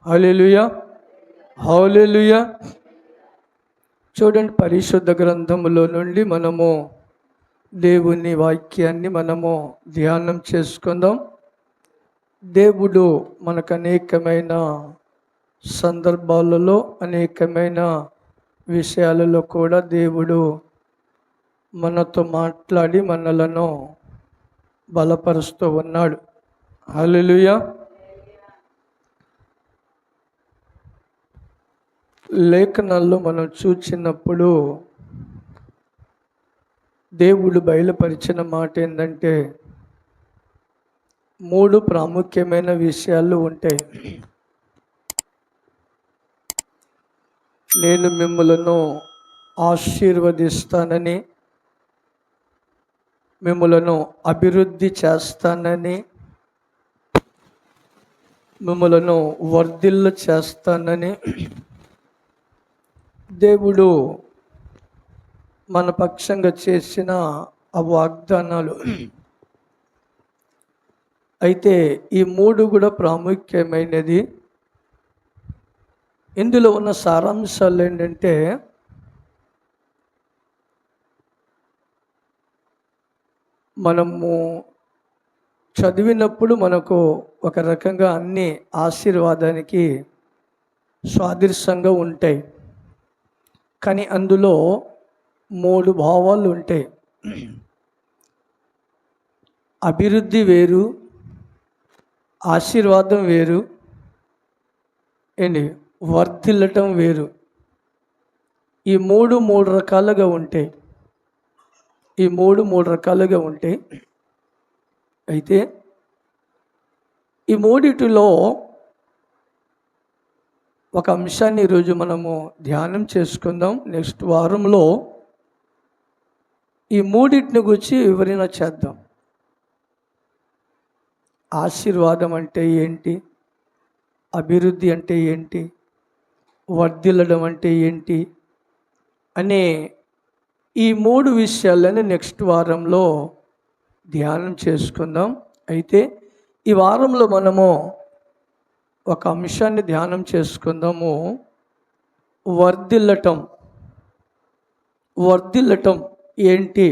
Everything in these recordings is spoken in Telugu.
హల్లెలూయా, హల్లెలూయా. చూడండి, పరిశుద్ధ గ్రంథములో నుండి మనము దేవుని వాక్యాన్ని మనము ధ్యానం చేసుకుందాం. దేవుడు మనకు అనేకమైన సందర్భాలలో, అనేకమైన విషయాలలో కూడా దేవుడు మనతో మాట్లాడి మనలను బలపరుస్తూ ఉన్నాడు. హల్లెలూయా. లేఖనాల్లో మనం చూచినప్పుడు దేవుడు బయలుపరిచిన మాట ఏంటంటే 3 ప్రాముఖ్యమైన విషయాలు ఉంటాయి. నేను మిమ్మలను ఆశీర్వదిస్తానని, మిమ్మలను అభివృద్ధి చేస్తానని, మిమ్మలను వర్ధిల్ల చేస్తానని దేవుడు మన పక్షంగా చేసిన ఆ వాగ్దానాలు. అయితే ఈ 3 కూడా ప్రాముఖ్యమైనది. ఇందులో ఉన్న సారాంశాలు ఏంటంటే, మనము చదివినప్పుడు మనకు ఒక రకంగా అన్ని ఆశీర్వాదానికి సాదృశ్యంగా ఉంటాయి. కానీ అందులో 3 భావాలు ఉంటాయి. అభివృద్ధి వేరు, ఆశీర్వాదం వేరు, వర్ధిల్లటం వేరు. ఈ 3 రకాలుగా ఉంటాయి. ఈ 3 రకాలుగా ఉంటాయి. అయితే ఈ 3లో ఒక అంశాన్ని ఈరోజు మనము ధ్యానం చేసుకుందాం. నెక్స్ట్ వారంలో ఈ 3 గురించి వివరణ చేద్దాం. ఆశీర్వాదం అంటే ఏంటి, అభివృద్ధి అంటే ఏంటి, వర్ధిల్లడం అంటే ఏంటి అనే ఈ 3 విషయాలను నెక్స్ట్ వారంలో ధ్యానం చేసుకుందాం. అయితే ఈ వారంలో మనము ఒక అంశాన్ని ధ్యానం చేసుకుందాము. వర్ధిల్లటం. వర్ధిల్లటం ఏంటి,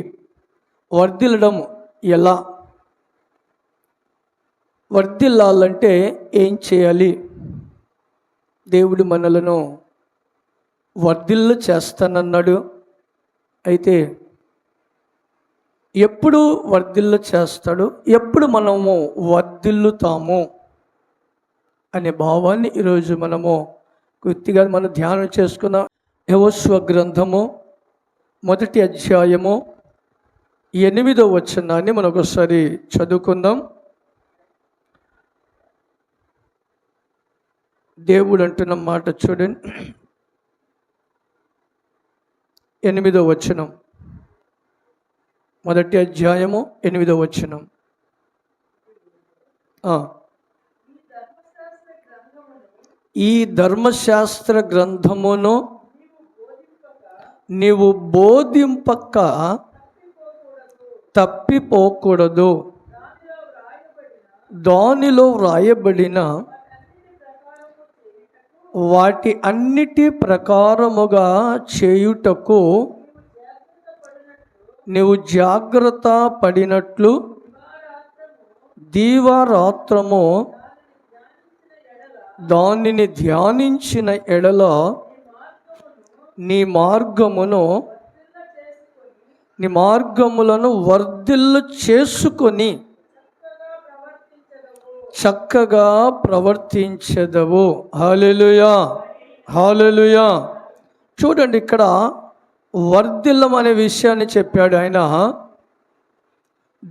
వర్ధిల్లడం ఎలా, వర్ధిల్లాలంటే ఏం చేయాలి? దేవుడు మనలను వర్ధిల్ల చేస్తానన్నాడు. అయితే ఎప్పుడు వర్ధిల్ల చేస్తాడు, ఎప్పుడు మనము వర్ధిల్లుతాము అనే భావాన్ని ఈరోజు మనము కొద్దిగా మనం ధ్యానం చేసుకున్నాం. యెహోషువ గ్రంథము 1వ అధ్యాయము 8వ వచనాన్ని మనం ఒకసారి చదువుకుందాం. దేవుడు అంటున్న మాట చూడండి. 8వ వచనం, 1వ అధ్యాయము 8వ వచనం. ఈ ధర్మశాస్త్ర గ్రంథమును నీవు బోధింపక తప్పిపోకూడదు. దానిలో వ్రాయబడిన వాటి అన్నిటి ప్రకారముగా చేయుటకు నీవు జాగ్రత్త పడినట్లు దీవారాత్రము దానిని ధ్యానించిన ఎడల నీ మార్గములను వర్ధిల్ల చేసుకొని చక్కగా ప్రవర్తించెదవు. హల్లెలూయా, హల్లెలూయా. చూడండి, ఇక్కడ వర్ధిల్లం అనే విషయాన్ని చెప్పాడు ఆయన.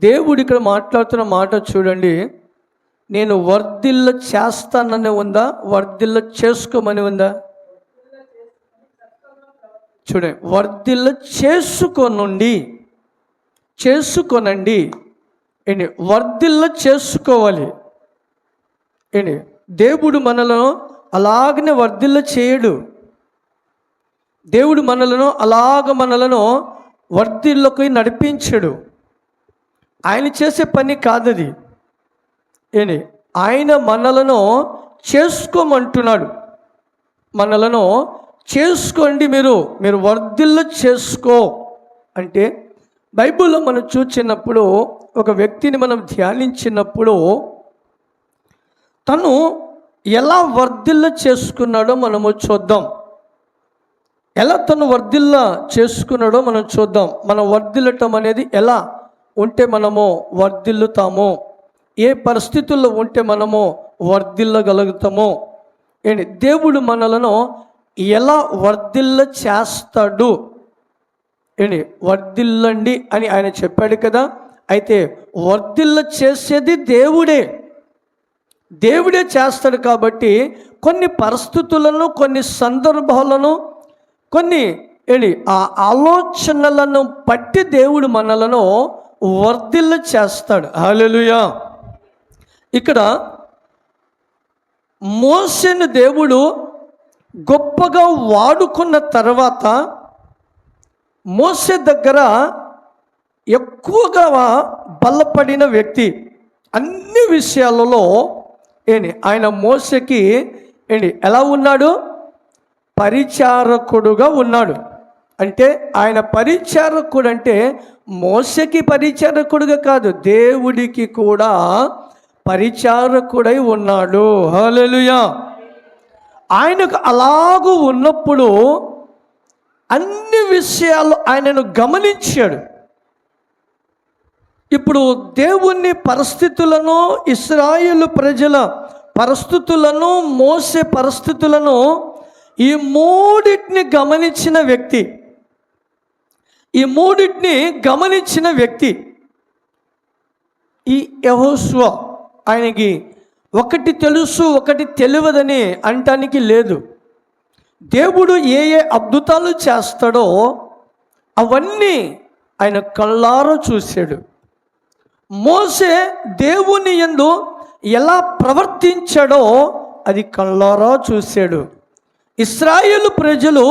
దేవుడు ఇక్కడ మాట్లాడుతున్న మాట చూడండి. నేను వర్ధిల్ల చేస్తానని ఉందా, వర్ధిల్ల చేసుకోమని ఉందా? చూడండి, వర్ధిల్ల చేసుకోనండి. వర్ధిల్ల చేసుకోవాలి. దేవుడు మనలను అలాగనే వర్ధిల్ల చేయడు. దేవుడు మనలను వర్ధిల్లోకి నడిపించడు. ఆయన చేసే పని కాదది. ఆయన మనలను చేసుకోమంటున్నాడు. మనలను చేసుకోండి, మీరు వర్ధిల్ల చేసుకో అంటే, బైబిల్లో మనం చూచినప్పుడు ఒక వ్యక్తిని మనం ధ్యానించినప్పుడు తను ఎలా వర్ధిల్ల చేసుకున్నాడో మనము చూద్దాం. ఎలా తను వర్ధిల్ల చేసుకున్నాడో మనం చూద్దాం. మనం వర్ధిల్లటం అనేది ఎలా ఉంటే మనము వర్ధిల్లుతామో, ఏ పరిస్థితుల్లో ఉంటే మనము వర్ధిల్లగలుగుతామో, ఏంటి దేవుడు మనలను ఎలా వర్ధిల్ల చేస్తాడు, ఏంటి వర్ధిల్లండి అని ఆయన చెప్పాడు కదా. అయితే వర్ధిల్ల చేసేది దేవుడే చేస్తాడు. కాబట్టి కొన్ని పరిస్థితులను, కొన్ని సందర్భాలను, కొన్ని ఆ ఆలోచనలను బట్టి దేవుడు మనలను వర్ధిల్ల చేస్తాడు. హల్లెలూయా. ఇక్కడ మోషేను దేవుడు గొప్పగా వాడుకున్న తర్వాత మోషే దగ్గర ఎక్కువగా బలపడిన వ్యక్తి, అన్ని విషయాలలో ఆయన మోషేకి ఎలా ఉన్నాడు? పరిచారకుడుగా ఉన్నాడు. అంటే ఆయన పరిచారకుడు అంటే మోషేకి పరిచారకుడుగా కాదు, దేవుడికి కూడా పరిచారకుడై ఉన్నాడు. హల్లెలూయా. ఆయనకు అలాగూ ఉన్నప్పుడు అన్ని విషయాలు ఆయనను గమనించాడు. ఇప్పుడు దేవుని పరిస్థితులను, ఇశ్రాయేలు ప్రజల పరిస్థితులను, మోసే పరిస్థితులను, ఈ మూడింటిని గమనించిన వ్యక్తి ఈ యెహోషువ. ఆయనకి ఒకటి తెలుసు, ఒకటి తెలియదని అంటానికి లేదు. దేవుడు ఏ అద్భుతాలు చేస్తాడో అవన్నీ ఆయన కళ్ళారా చూశాడు. మోసే దేవుని యందు ఎలా ప్రవర్తించాడో అది కళ్ళారా చూశాడు. ఇశ్రాయేలు ప్రజలు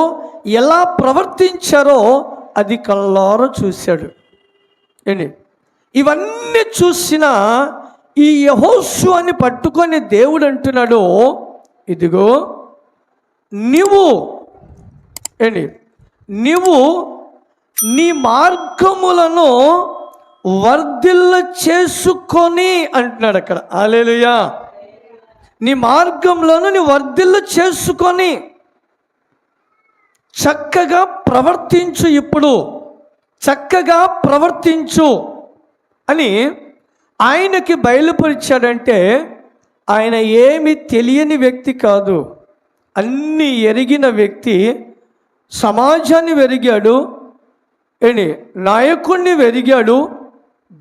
ఎలా ప్రవర్తించారో అది కళ్ళారా చూశాడు. ఇవన్నీ చూసిన ఈ యెహోషువని పట్టుకొని దేవుడు అంటున్నాడు, ఇదిగో నీవు నీ మార్గములను వర్ధిల్ల చేసుకొని అంటున్నాడు అక్కడ. హల్లెలూయా. నీ మార్గంలోను నీ వర్ధిల్ల చేసుకొని చక్కగా ప్రవర్తించు, ఇప్పుడు చక్కగా ప్రవర్తించు అని ఆయనకి బయలుపరిచాడంటే ఆయన ఏమి తెలియని వ్యక్తి కాదు, అన్నీ ఎరిగిన వ్యక్తి. సమాజాన్ని వెరిగాడు, నాయకుడిని వెరిగాడు,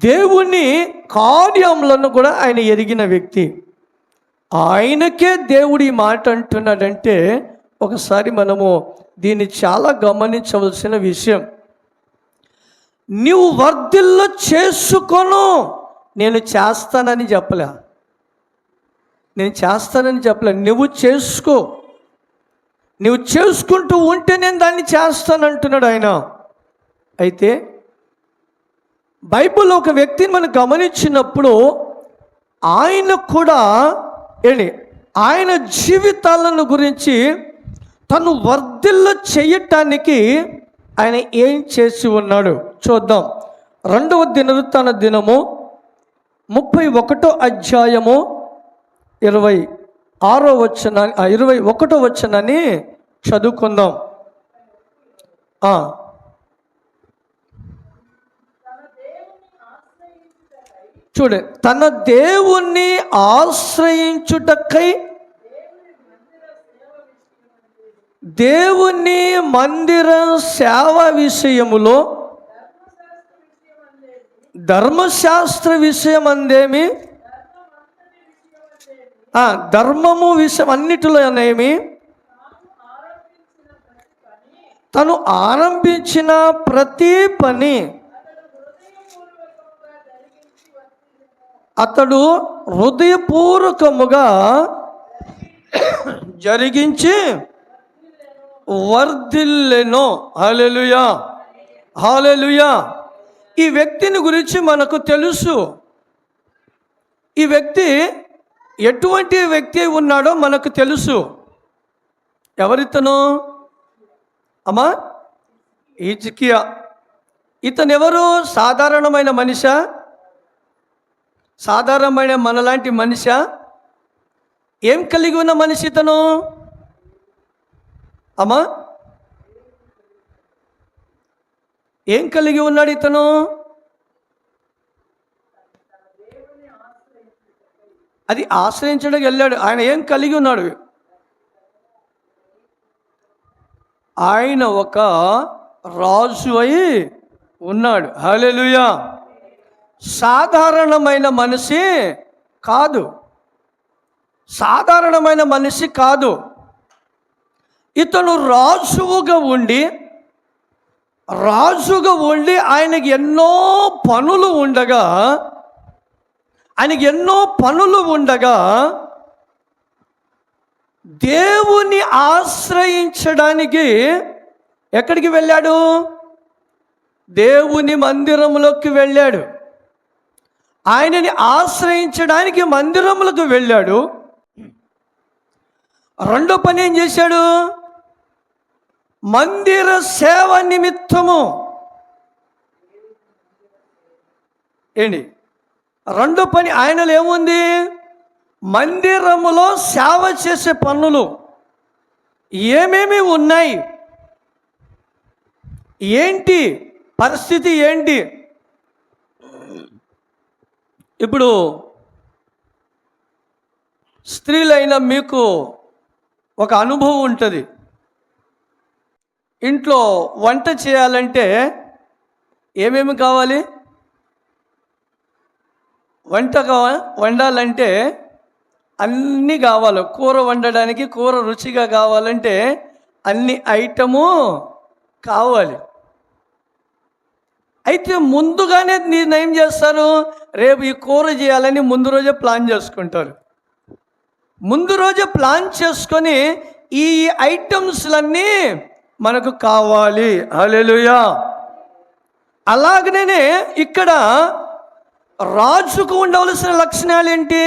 దేవుని కార్యములను కూడా ఆయన ఎరిగిన వ్యక్తి. ఆయనకే దేవుడు ఈ మాట అంటున్నాడంటే ఒకసారి మనము దీన్ని చాలా గమనించవలసిన విషయం. నీవు వర్ధిల్ల చేసుకోను, నేను చేస్తానని చెప్పలే, నువ్వు చేసుకో, నువ్వు చేసుకుంటూ ఉంటే నేను దాన్ని చేస్తానంటున్నాడు ఆయన. అయితే బైబిల్లో ఒక వ్యక్తిని మనం గమనించినప్పుడు ఆయన కూడా ఆయన జీవితాలను గురించి తను వర్ధిల్ల చేయటానికి ఆయన ఏం చేసి ఉన్నాడు చూద్దాం. 2వ దినవృత్తాంత దినము 31వ అధ్యాయము 21వ వచనాన్ని చదువుకుందాం. చూడు, తన దేవుణ్ణి ఆశ్రయించుటకై దేవుని మందిర సేవ విషయములో ధర్మశాస్త్ర విషయం అందేమి, ధర్మము విషయం అన్నిటిలోనేమి తను ఆరంభించిన ప్రతి పని అతడు హృదయపూర్వకముగా జరిగించి వర్ధిల్లెను. హల్లెలూయా, హల్లెలూయా. ఈ వ్యక్తిని గురించి మనకు తెలుసు. ఈ వ్యక్తి ఎటువంటి వ్యక్తి ఉన్నాడో మనకు తెలుసు. ఎవరితను అమ్మా? హిజ్కియా. ఇతను ఎవరు? సాధారణమైన మనిషా? సాధారణమైన మనలాంటి మనిషా? ఏం కలిగి ఉన్న మనిషి ఇతను అమ్మా? ఏం కలిగి ఉన్నాడు ఇతను? అది ఆశ్రయించడానికి వెళ్ళాడు. ఆయన ఏం కలిగి ఉన్నాడు? ఆయన ఒక రాజు అయి ఉన్నాడు. హల్లెలూయా. సాధారణమైన మనిషి కాదు. సాధారణమైన మనిషి కాదు. ఇతను రాజుగా ఉండి ఆయనకి ఎన్నో పనులు ఉండగా దేవుని ఆశ్రయించడానికి ఎక్కడికి వెళ్ళాడు? దేవుని మందిరంలోకి వెళ్ళాడు. ఆయనని ఆశ్రయించడానికి మందిరములకు వెళ్ళాడు. రెండో పని ఏం చేశాడు? మందిర సేవ నిమిత్తము రెండో పని ఆయనలో ఏముంది? మందిరములో సేవ చేసే పనులు ఏమేమి ఉన్నాయి? ఏంటి పరిస్థితి ఏంటి? ఇప్పుడు స్త్రీలైన మీకు ఒక అనుభవం ఉంటుంది. ఇంట్లో వంట చేయాలంటే ఏమేమి కావాలి? వండాలంటే అన్నీ కావాలి. కూర వండడానికి, కూర రుచిగా కావాలంటే అన్ని ఐటము కావాలి. అయితే ముందుగానే నేను ఏం చేస్తారు? రేపు ఈ కూర చేయాలని ముందు రోజే ప్లాన్ చేసుకుంటారు. ముందు రోజే ప్లాన్ చేసుకొని ఈ ఐటమ్స్లన్నీ మనకు కావాలి. హల్లెలూయా. అలాగనే ఇక్కడ రాజుకు ఉండవలసిన లక్షణాలు ఏంటి?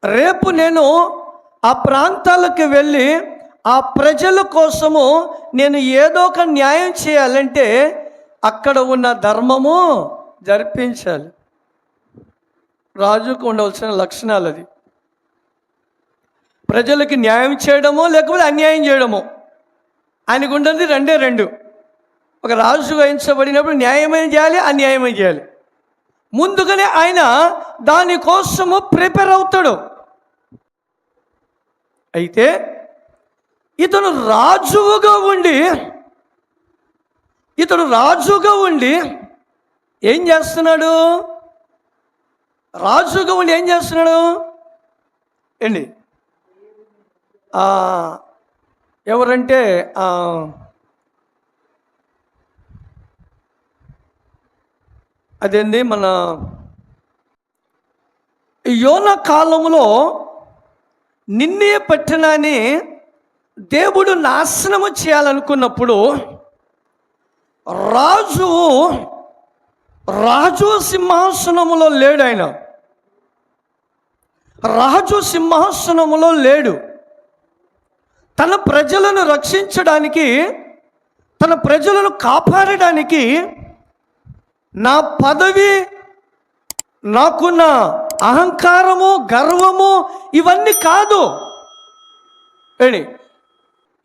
రేపు నేను ఆ ప్రాంతాలకు వెళ్ళి ఆ ప్రజల కోసము నేను ఏదో ఒక న్యాయం చేయాలంటే అక్కడ ఉన్న ధర్మము జరిపించాలి. రాజుకు ఉండవలసిన లక్షణాలు అది. ప్రజలకి న్యాయం చేయడమో లేకపోతే అన్యాయం చేయడమో. ఆయనకు ఉండేది రెండు. ఒక రాజు వహించబడినప్పుడు న్యాయమైన చేయాలి, అన్యాయమైన చేయాలి. ముందుగానే ఆయన దానికోసము ప్రిపేర్ అవుతాడు. అయితే ఇతను రాజుగా ఉండి ఏం చేస్తున్నాడు? ఎవరంటే అదేంది మన యోనా కాలంలో నిన్నే పట్టణాన్ని దేవుడు నాశనము చేయాలనుకున్నప్పుడు రాజు సింహాసనములో లేడు. ఆయన రాజు సింహాసనములో లేడు. తన ప్రజలను రక్షించడానికి, తన ప్రజలను కాపాడడానికి నా పదవి, నాకున్న అహంకారము, గర్వము ఇవన్నీ కాదు.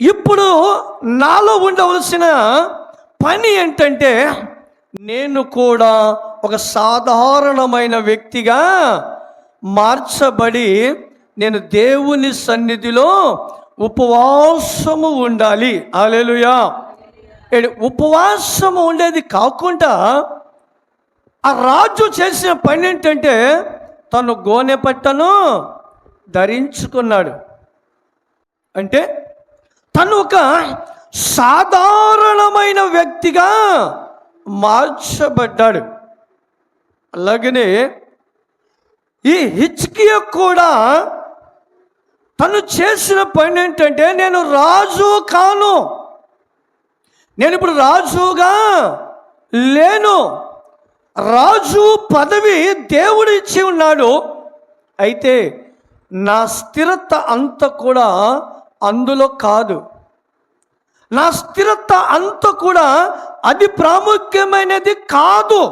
ఇప్పుడు నాలో ఉండవలసిన పని ఏంటంటే నేను కూడా ఒక సాధారణమైన వ్యక్తిగా మార్చబడి నేను దేవుని సన్నిధిలో ఉపవాసము ఉండాలి. హల్లెలూయా. ఉపవాసము ఉండేది కాకుండా ఆ రాజు చేసిన పని ఏంటంటే తను గోనె పట్టను ధరించుకున్నాడు. అంటే తను ఒక సాధారణమైన వ్యక్తిగా మార్చబడ్డాడు. అలాగనే ఈ హిజ్కియా కూడా తను చేసిన పని ఏంటంటే నేను రాజు కాను, నేను ఇప్పుడు రాజుగా లేను, రాజు పదవి దేవుడు ఇచ్చి ఉన్నాడు. అయితే నా స్థిరత అంతా కూడా అందులో కాదు. నా స్థిరత అంతా కూడా అది ప్రాముఖ్యమైనది కాదు.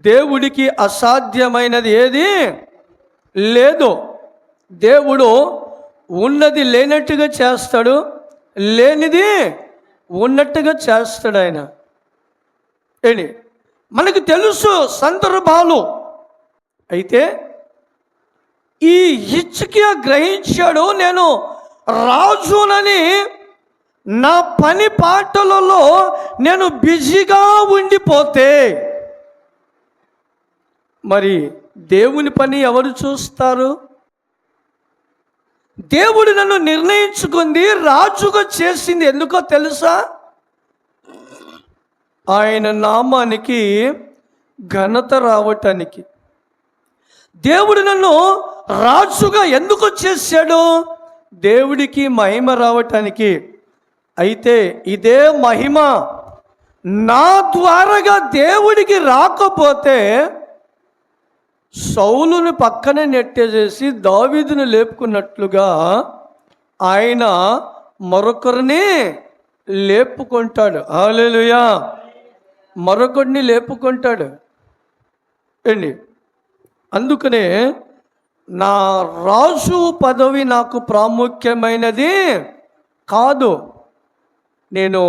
దేవుడికి అసాధ్యమైనది ఏది లేదు. దేవుడు ఉన్నది లేనట్టుగా చేస్తాడు, లేనిది ఉన్నట్టుగా చేస్తాడు ఆయన. ఏంటి మనకు తెలుసు సందర్భాలు. అయితే ఈ హిజ్కియా గ్రహించాడు, నేను రాజునని నా పని పాటలలో నేను బిజీగా ఉండిపోతే మరి దేవుని పని ఎవరు చూస్తారు? దేవుడు నన్ను నిర్ణయించుకుంది, రాజుగా చేసింది ఎందుకో తెలుసా? ఆయన నామానికి ఘనత రావటానికి. దేవుడు నన్ను రాజుగా ఎందుకు చేశాడు? దేవుడికి మహిమ రావటానికి. అయితే ఇదే మహిమ నా ద్వారాగా దేవుడికి రాకపోతే సౌలుని పక్కనే నెట్టేసేసి దావీదును లేపుకున్నట్లుగా ఆయన మరొకరిని లేపుకుంటాడు. హల్లెలూయా! మరొకడిని లేపుకుంటాడు ఏంటి. అందుకనే నా రాజు పదవి నాకు ప్రాముఖ్యమైనది కాదు, నేను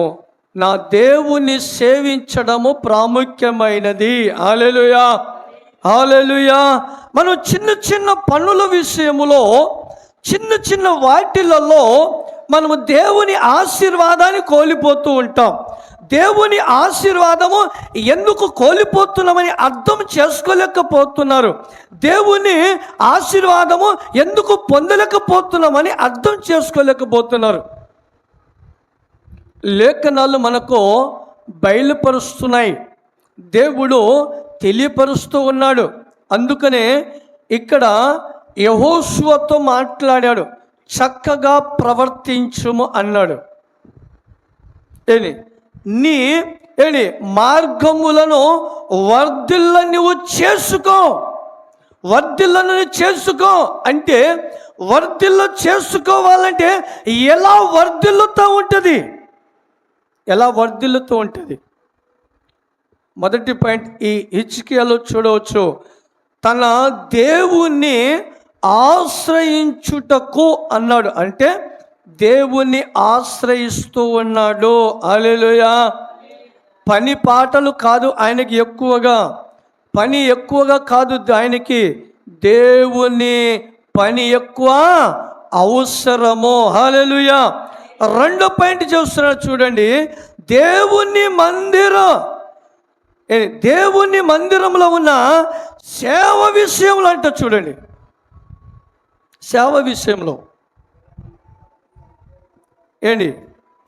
నా దేవుని సేవించడము ప్రాముఖ్యమైనది. హల్లెలూయా! హల్లెలూయా! మనం చిన్న చిన్న పనుల విషయములో, చిన్న చిన్న వాటిలలో మనము దేవుని ఆశీర్వాదాన్ని కోల్పోతూ ఉంటాం. దేవుని ఆశీర్వాదము ఎందుకు కోల్పోతున్నామని అర్థం చేసుకోలేకపోతున్నారు. దేవుని ఆశీర్వాదము ఎందుకు పొందలేకపోతున్నామని అర్థం చేసుకోలేకపోతున్నారు. లేఖనాలు మనకు బయలుపరుస్తున్నాయి, దేవుడు తెలియపరుస్తూ ఉన్నాడు. అందుకనే ఇక్కడ యెహోషువతో మాట్లాడాడు, చక్కగా ప్రవర్తించుము అన్నాడు. నీ మార్గములను వర్ధిల్ల నువ్వు చేసుకో. వర్ధిల్లను చేసుకో అంటే, వర్ధిల్ల చేసుకోవాలంటే ఎలా వర్ధిల్లుతూ ఉంటుంది? ఎలా వర్ధిల్లుతూ ఉంటుంది? మొదటి పాయింట్ ఈ హిజ్కియాలో చూడవచ్చు, తన దేవుణ్ణి ఆశ్రయించుటకు అన్నాడు. అంటే దేవుణ్ణి ఆశ్రయిస్తూ ఉన్నాడు. హల్లెలూయా! పని పాటలు కాదు ఆయనకి ఎక్కువగా, పని ఎక్కువగా కాదు ఆయనకి, దేవుని పని ఎక్కువ అవసరము. హల్లెలూయా! రెండో పాయింట్ చూస్తున్నాడు చూడండి, దేవుని మందిరంలో ఉన్న సేవ విషయంలో అంట. చూడండి, సేవ విషయంలో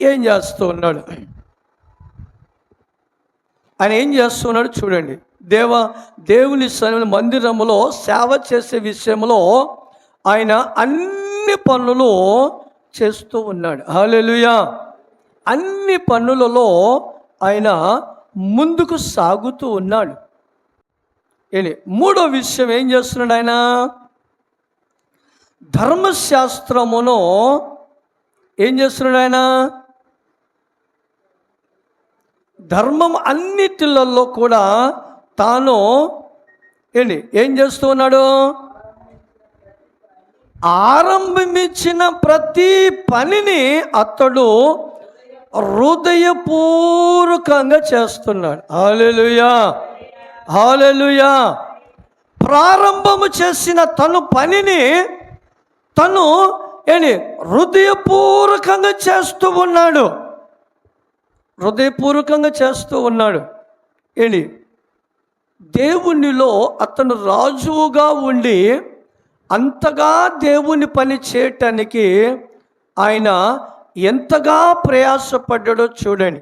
ఏం చేస్తూ ఉన్నాడు ఆయన? ఏం చేస్తూ ఉన్నాడు చూడండి. దేవుని మందిరంలో సేవ చేసే విషయంలో ఆయన అన్ని పనులు చేస్తూ ఉన్నాడు. హల్లెలూయా! అన్ని పనులలో ఆయన ముందుకు సాగుతూ ఉన్నాడు. మూడో విషయం ఏం చేస్తున్నాడు ఆయన? ధర్మశాస్త్రమును ఏం చేస్తున్నాడు ఆయన? ధర్మం అన్నిటిలలో కూడా తాను ఏం చేస్తూ ఉన్నాడు? ఆరంభించిన ప్రతి పనిని అతడు హృదయపూర్వకంగా చేస్తున్నాడు. హల్లెలూయా! హల్లెలూయా! ప్రారంభము చేసిన తను పనిని తను హృదయపూర్వకంగా చేస్తూ ఉన్నాడు. హృదయపూర్వకంగా చేస్తూ ఉన్నాడు. దేవునిలో అతను రాజుగా ఉండి అంతగా దేవుని పని చేయటానికి ఆయన ఎంతగా ప్రయాసపడ్డాడో చూడండి.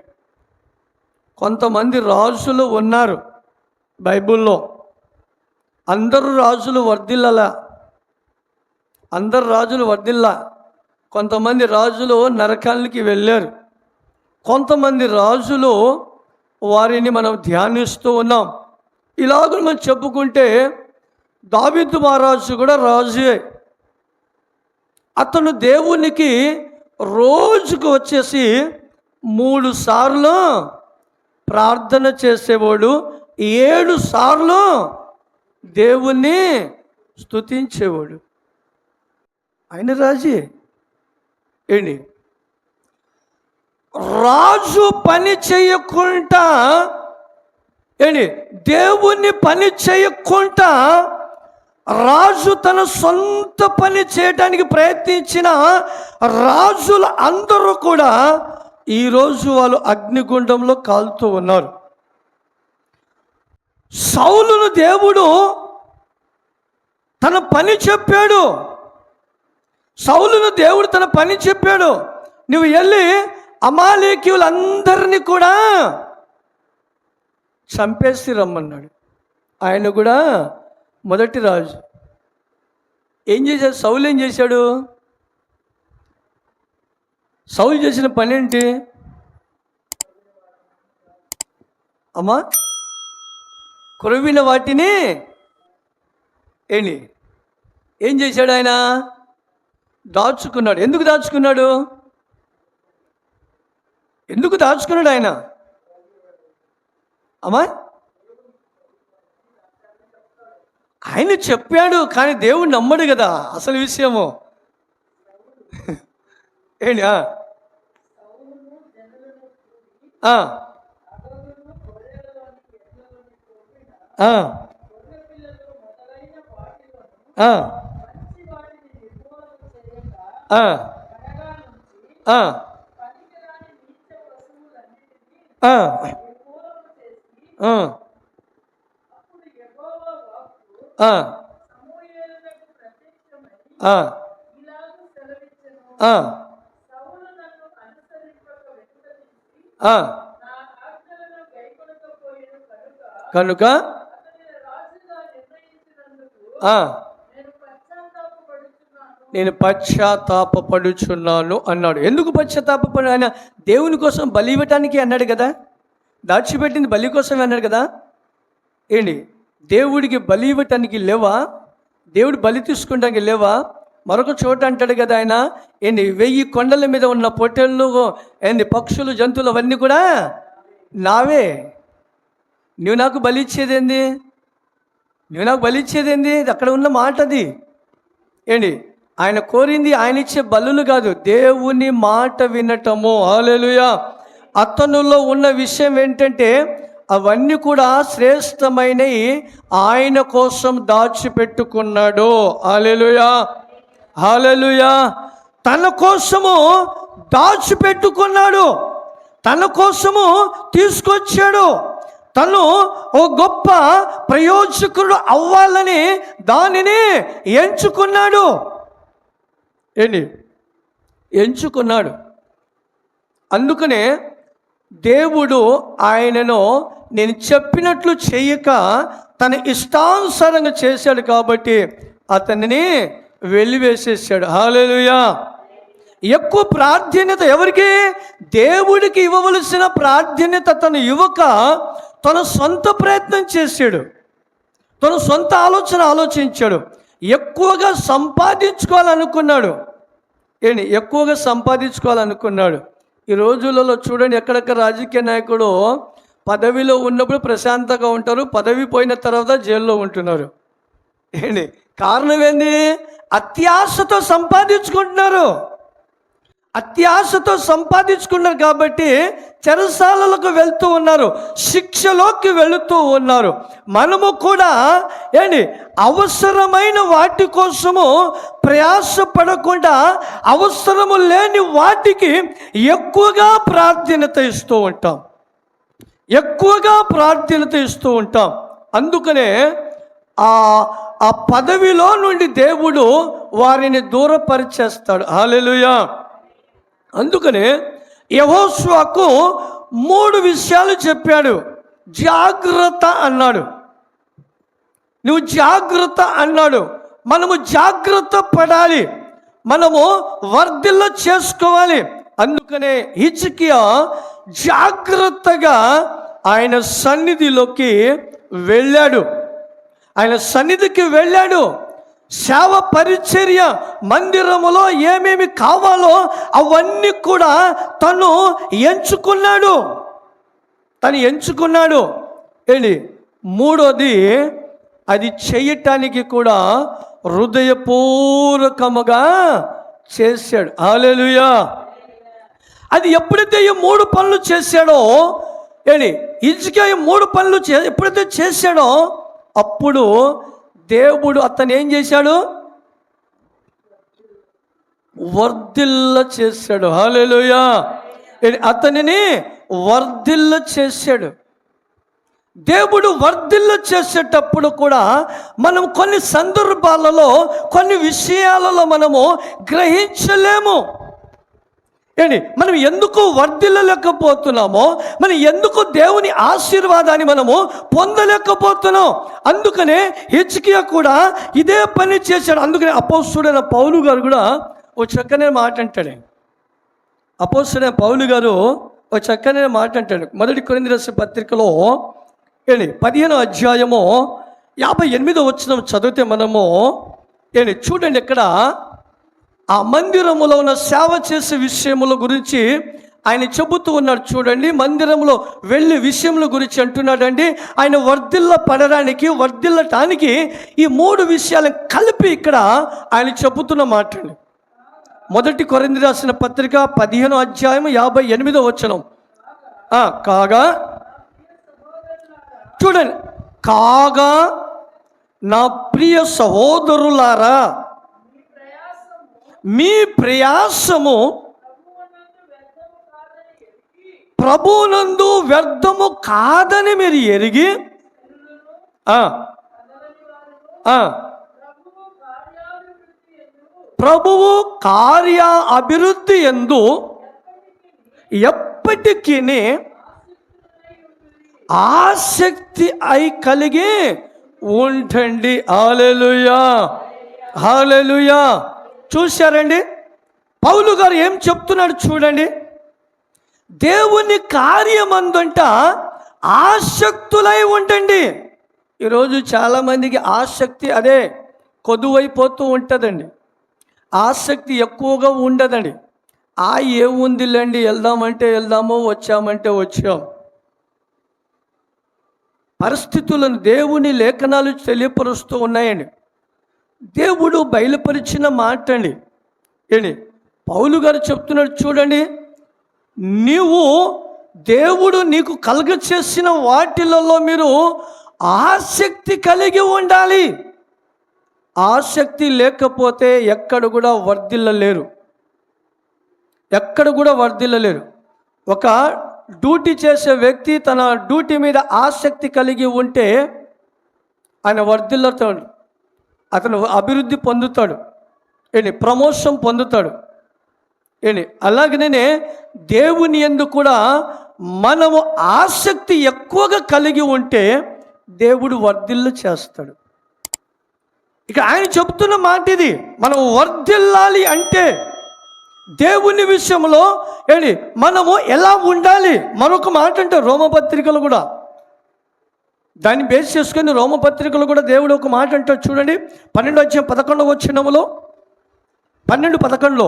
కొంతమంది రాజులు ఉన్నారు బైబిల్లో, అందరూ రాజులు వర్ధిల్లలా, అందరు రాజులు వర్ధిల్లా. కొంతమంది రాజులు నరకానికి వెళ్ళారు, కొంతమంది రాజులు వారిని మనం ధ్యానిస్తూ ఉన్నాం. ఇలాగ మనం చెప్పుకుంటే దావీదు మహారాజు కూడా రాజే. అతను దేవునికి రోజుకు వచ్చేసి 3 సార్లు ప్రార్థన చేసేవాడు, 7 సార్లు దేవుణ్ణి స్తుతించేవాడు. ఆయన రాజే ఏంటి, రాజు పని చేయకుండా ఏంటి, దేవుణ్ణి పని చేయకుండా రాజు తన సొంత పని చేయడానికి ప్రయత్నించిన రాజులు అందరూ కూడా ఈరోజు వాళ్ళు అగ్నిగుండంలో కాలుతూ ఉన్నారు. సౌలును దేవుడు తన పని చెప్పాడు. సౌలును దేవుడు తన పని చెప్పాడు, నువ్వు వెళ్ళి అమాలేకీయులందరినీ కూడా చంపేసి రమ్మన్నాడు. ఆయన కూడా మొదటి రాజు. ఏం చేశాడు సౌలు? ఏం చేశాడు? సౌలు చేసిన పని ఏంటి అమ్మా? కొరవిన వాటిని ఏంటి ఏం చేశాడు ఆయన? దాచుకున్నాడు. ఎందుకు దాచుకున్నాడు? ఎందుకు దాచుకున్నాడు ఆయన అమ్మా? ఆయన చెప్పాడు, కానీ దేవుడు నమ్మడు కదా అసలు విషయము. ఏంటి కనుక నేను పశ్చాత్తాపపడుచున్నాను అన్నాడు. ఎందుకు పశ్చాత్తాపడు? ఆయన దేవుని కోసం బలి ఇవ్వటానికి అన్నాడు కదా, దాచిపెట్టింది బలి కోసమే అన్నాడు కదా. ఏంటి, దేవుడికి బలి ఇవ్వటానికి లేవా? దేవుడు బలి తీసుకుంటానికి లేవా? మరొక చోట అంటాడు కదా ఆయన, ఏంటి 1000 కొండల మీద ఉన్న పొట్టేళ్ళు, ఏంటి పక్షులు, జంతువులు అవన్నీ కూడా నావే. నువ్వు నాకు బలి ఇచ్చేదేంది? నువ్వు నాకు బలి ఇచ్చేదేంది? అక్కడ ఉన్న మాట అది. ఏంటి, ఆయన కోరింది ఆయన ఇచ్చే బలులు కాదు, దేవుని మాట వినటము. హల్లెలూయా. అతనులో ఉన్న విషయం ఏంటంటే అవన్నీ కూడా శ్రేష్టమైనవి ఆయన కోసం దాచిపెట్టుకున్నాడు. హల్లెలూయా, హల్లెలూయా. తన కోసము దాచిపెట్టుకున్నాడు, తన కోసము తీసుకొచ్చాడు. తను ఓ గొప్ప ప్రయోజకుడు అవ్వాలని దానిని ఎంచుకున్నాడు. ఏంటి, ఎంచుకున్నాడు. అందుకనే దేవుడు ఆయనను నేను చెప్పినట్లు చేయక తన ఇష్టానుసారంగా చేశాడు కాబట్టి అతనిని వెలివేసేసాడు. హల్లెలూయా. ఎక్కువ ప్రాధాన్యత ఎవరికి? దేవుడికి ఇవ్వవలసిన ప్రాధాన్యత తను ఇవ్వక తన సొంత ప్రయత్నం చేశాడు, తన సొంత ఆలోచించాడు. ఎక్కువగా సంపాదించుకోవాలనుకున్నాడు. ఏంటి, ఎక్కువగా సంపాదించుకోవాలనుకున్నాడు. ఈ రోజులలో చూడండి, ఎక్కడెక్కడ రాజకీయ నాయకుడు పదవిలో ఉన్నప్పుడు ప్రశాంతంగా ఉంటారు, పదవి పోయిన తర్వాత జైల్లో ఉంటున్నారు. ఏంటి కారణం? ఏంది? అత్యాశతో సంపాదించుకుంటున్నారు. అత్యాశతో సంపాదించుకున్నారు కాబట్టి చెరసాలలకు వెళ్తూ ఉన్నారు, శిక్షలోకి వెళుతూ ఉన్నారు. మనము కూడా ఏంటి అవసరమైన వాటి కోసము ప్రయాసపడకుండా అవసరము లేని వాటికి ఎక్కువగా ప్రాధాన్యత ఇస్తూ ఉంటాం, ఎక్కువగా ప్రాధాన్యత ఇస్తూ ఉంటాం. అందుకనే ఆ పదవిలో నుండి దేవుడు వారిని దూరపరిచేస్తాడు. హల్లెలూయా. అందుకనే యెహోషువకు 3 విషయాలు చెప్పాడు. జాగ్రత్త అన్నాడు, నువ్వు జాగ్రత్త అన్నాడు. మనము జాగ్రత్త పడాలి, మనము వర్ధిల్ల చేసుకోవాలి. అందుకనే హిజ్కియా జాగ్రత్తగా ఆయన సన్నిధిలోకి వెళ్ళాడు. ఆయన సన్నిధికి వెళ్ళాడు. సేవ పరిచర్య మందిరములో ఏమేమి కావాలో అవన్నీ కూడా తను ఎంచుకున్నాడు. ఏంటి మూడోది, అది చేయటానికి కూడా హృదయపూర్వకముగా చేశాడు. హల్లెలూయా. అది ఎప్పుడైతే ఈ 3 పనులు చేశాడో, హిజ్కియా ఈ 3 పనులు ఎప్పుడైతే చేశాడో అప్పుడు దేవుడు అతను ఏం చేశాడు? వర్ధిల్ల చేశాడు. హల్లెలూయా. అతనిని వర్ధిల్ల చేశాడు. దేవుడు వర్ధిల్ల చేసేటప్పుడు కూడా మనం కొన్ని సందర్భాలలో కొన్ని విషయాలలో మనము గ్రహించలేము. మనం ఎందుకు వర్ధిల్లలేకపోతున్నామో, మనం ఎందుకు దేవుని ఆశీర్వాదాన్ని మనము పొందలేకపోతున్నాం. అందుకనే హిజ్కియా కూడా ఇదే పని చేశాడు. అందుకనే అపోస్తలుడైన పౌలు గారు కూడా ఓ చక్కనే మాట అంటాడు. అపోస్తలుడైన పౌలు గారు ఓ చక్కనే మాట అంటాడు. 1 కొరింథీ రాసిన పత్రికలో 15వ అధ్యాయము 58వ వచనం చదివితే మనము చూడండి, ఇక్కడ ఆ మందిరములో ఉన్న సేవ చేసే విషయముల గురించి ఆయన చెబుతూ ఉన్నాడు. చూడండి, మందిరంలో వెళ్ళే విషయముల గురించి అంటున్నాడండి. ఆయన వర్ధిల్లటానికి ఈ 3 విషయాలను కలిపి ఇక్కడ ఆయన చెబుతున్న మాట అండి. 1 కొరింథీ రాసిన పత్రిక 15వ అధ్యాయం 58వ వచనం. కాగా చూడండి, కాగా నా ప్రియ సహోదరులారా, మీ ప్రయాసము ప్రభువునందు వ్యర్థము కాదని మీరు ఎరిగి ప్రభువు కార్య అభివృద్ధి యందు ఎప్పటికీ ఆసక్తి అయి కలిగి ఉండండి. హల్లెలూయా. హల్లెలూయా. చూశారండి, పౌలు గారు ఏం చెప్తున్నాడు చూడండి. దేవుని కార్యమందంట ఆసక్తులై ఉండండి. ఈరోజు చాలామందికి ఆసక్తి అదే కొదువైపోతూ ఉంటుందండి. ఆసక్తి ఎక్కువగా ఉండదండి. ఏముందిలేండి, వెళ్దామంటే వెళ్దాము, వచ్చామంటే వచ్చాం. పరిస్థితులను దేవుని లేఖనాలు తెలియపరుస్తూ ఉన్నాయండి. దేవుడు బయలుపరిచిన మాట అండి. పౌలు గారు చెప్తున్నాడు చూడండి, దేవుడు నీకు కలుగచేసిన వాటిలలో మీరు ఆసక్తి కలిగి ఉండాలి. ఆసక్తి లేకపోతే ఎక్కడ కూడా వర్ధిల్లలేరు. ఒక డ్యూటీ చేసే వ్యక్తి తన డ్యూటీ మీద ఆసక్తి కలిగి ఉంటే ఆయన వర్ధిల్లుతాడు, అతను అభివృద్ధి పొందుతాడు, ప్రమోషన్ పొందుతాడు. అలాగనే దేవుని యందు కూడా మనము ఆసక్తి ఎక్కువగా కలిగి ఉంటే దేవుడు వర్ధిల్ల చేస్తాడు. ఇక ఆయన చెబుతున్న మాట ఇది. మనం వర్ధిల్లాలి అంటే దేవుని విషయంలో మనము ఎలా ఉండాలి. మరొక మాట అంటే రోమపత్రికలు కూడా దాన్ని బేస్ చేసుకొని రోమపత్రికలు కూడా దేవుడు ఒక మాట అంటాడు చూడండి. 12వ అధ్యాయం 11వ వచనములో 12:11